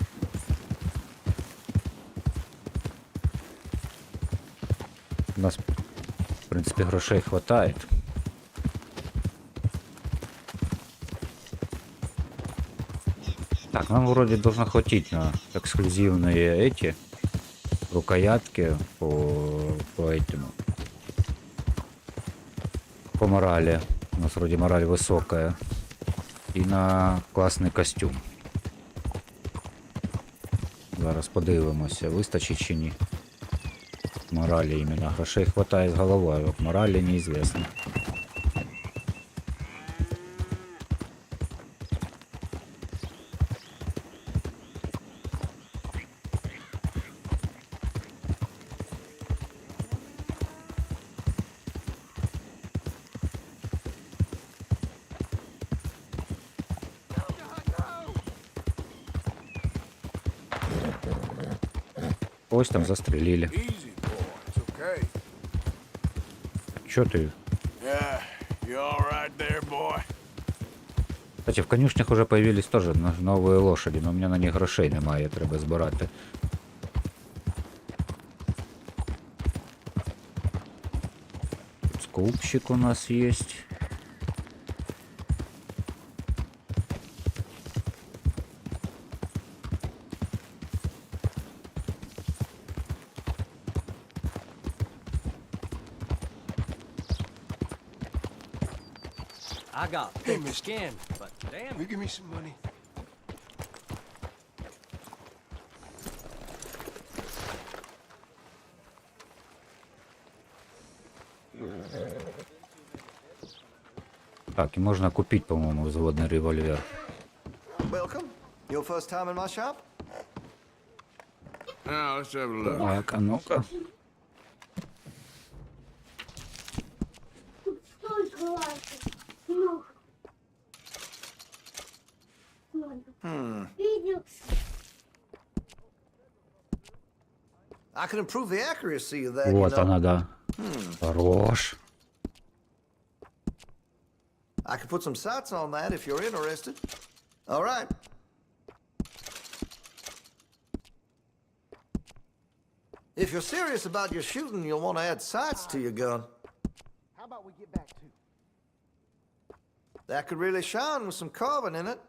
У нас, в принципе, грошей хватает. Так, нам вроде должно хватить на эксклюзивные эти рукоятки по этому. По морали. У нас вроде мораль высокая. І на класний костюм. Зараз подивимося, вистачить чи ні. Моралі іменно. Грошей хватає з головою, от моралі неізвісно. Ось там застрелили. Чё ты? Кстати, в конюшнях уже появились тоже новые лошади, но у меня на них грошей немає, треба збирати. Тут скупщик у нас есть. I got thick skin, but damn. You give me some money. Так, и можно купить, по-моему, взводный револьвер. Welcome. Your first time in my shop? Now, let's have a look. Так, а ну-ка. Столько лайков. Много. Видел? I can improve the accuracy of that, Вот you know. она, да. Хорош. I can put some sights on that if you're interested. All right. If you're serious about your shooting, you'll want to add sights to your gun. How about we get back to? That could really shine with some carving in it.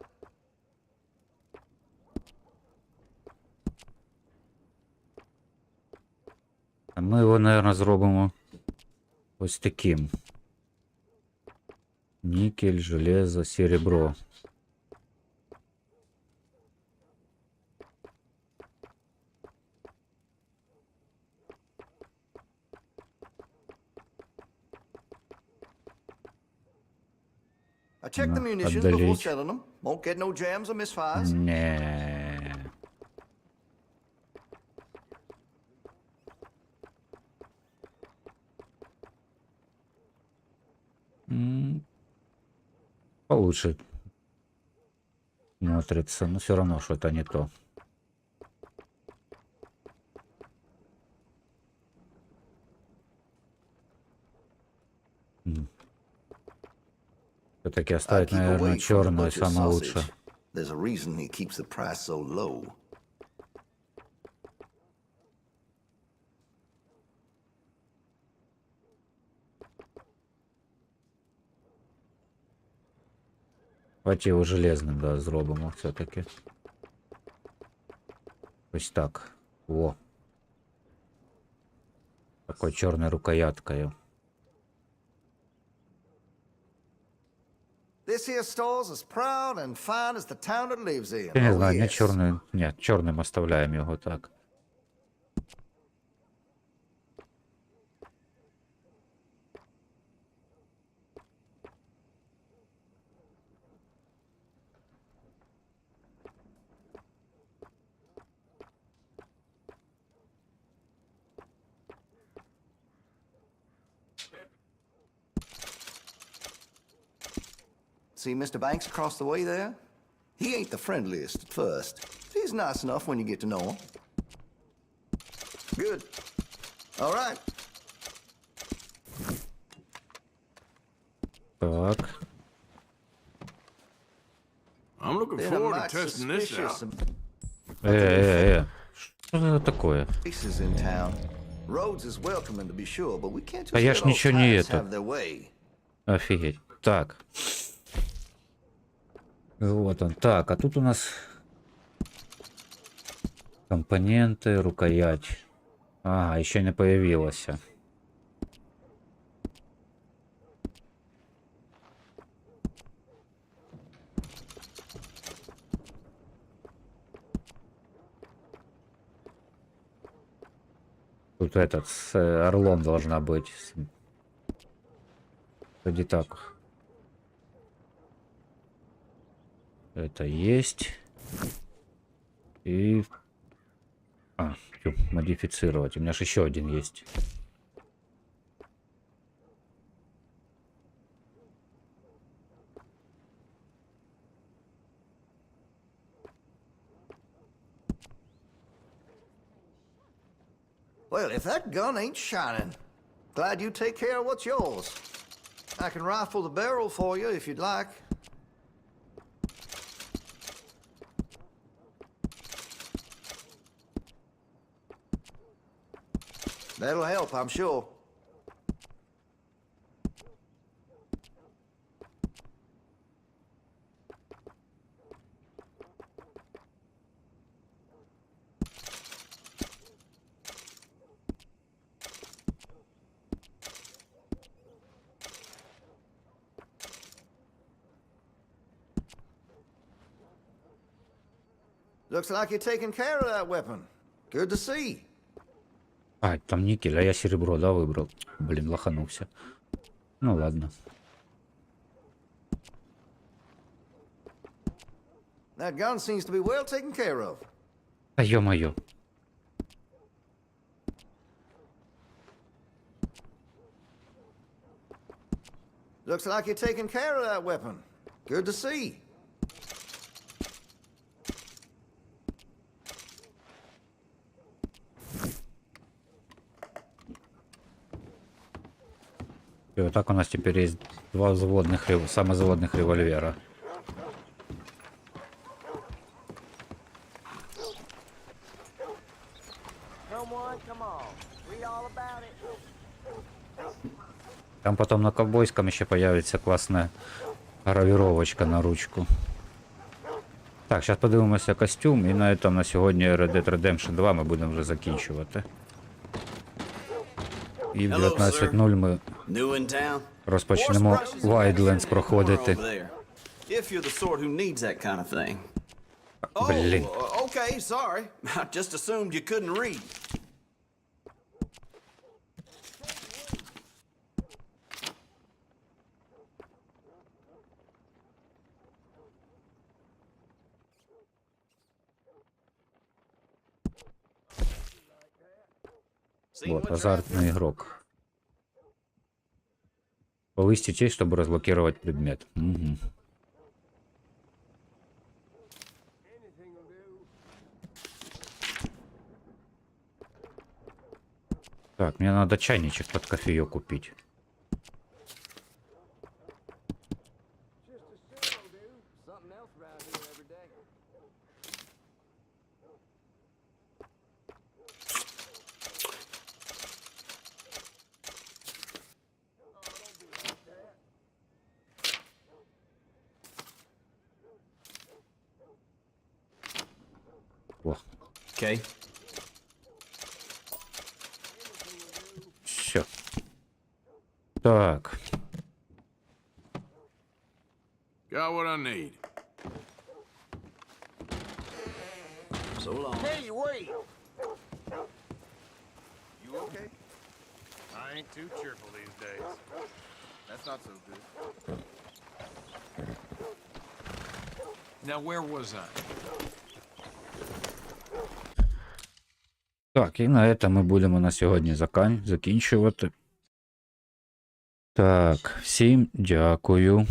А ми його, наверное, зробимо ось таким. Нікель, железо, серебро. I checked the munitions before selling them. Won't get no jams or misfires. Не. Получше смотрится, но все равно что-то не то. Все-таки оставить, наверное, черную самое лучшее. There's a reason he keeps the price so low. Давайте його железним, да, зробимо все-таки. Ось так. О. Такой чорною рукояткою. This here store's as proud and fine as the town it lives in. Я не знаю, не чорною. Ні, чорним оставляємо його так. See Mr. Banks across the way there? He ain't the friendliest at first. He's nice enough when you get to know him. Good. All right. Так. I'm looking forward to testing this out. Что это такое? Places in town. Roads is welcoming to be sure, but we can't А just я let ж all ничего не tyrants это. have their way. Офигеть. Так. Вот он. Так, а тут у нас компоненты, рукоять. Ага, еще не появилось. Тут этот с орлом должна быть. Вроде так. Это есть. И... модифицировать. У меня же еще один есть. Well, if that gun ain't shining, glad you take care of what's yours. I can rifle the barrel for you if you'd like. That'll help, I'm sure. Looks like you're taking care of that weapon. Good to see. А, там никель, а я серебро, да, выбрал. Блин, лоханулся. Ну ладно. That gun seems to be well taken care of. Та ё-моё. Looks like you're taking care of that weapon. Good to see. И вот так у нас теперь есть два самозаводных револьвера. Там потом на ковбойском еще появится классная гравировочка на ручку. Так, сейчас подивимося костюм, і на этом на сьогодні Red Dead Redemption 2 ми будемо вже закінчувати. І в 19:00 ми розпочнемо Wildlands проходити. Блін. Okay, sorry. I just assumed you couldn't read. Вот, азартный игрок. Повысить честь, чтобы разблокировать предмет. Угу. Так, мне надо чайничек под кофеек купить. Okay. Все. Так. Got what I need. So long. Hey, wait! You okay? I ain't too cheerful these days. That's not so good. Now, where was I? Так, і на этом ми будемо на сьогодні закінчувати. Так, всім дякую.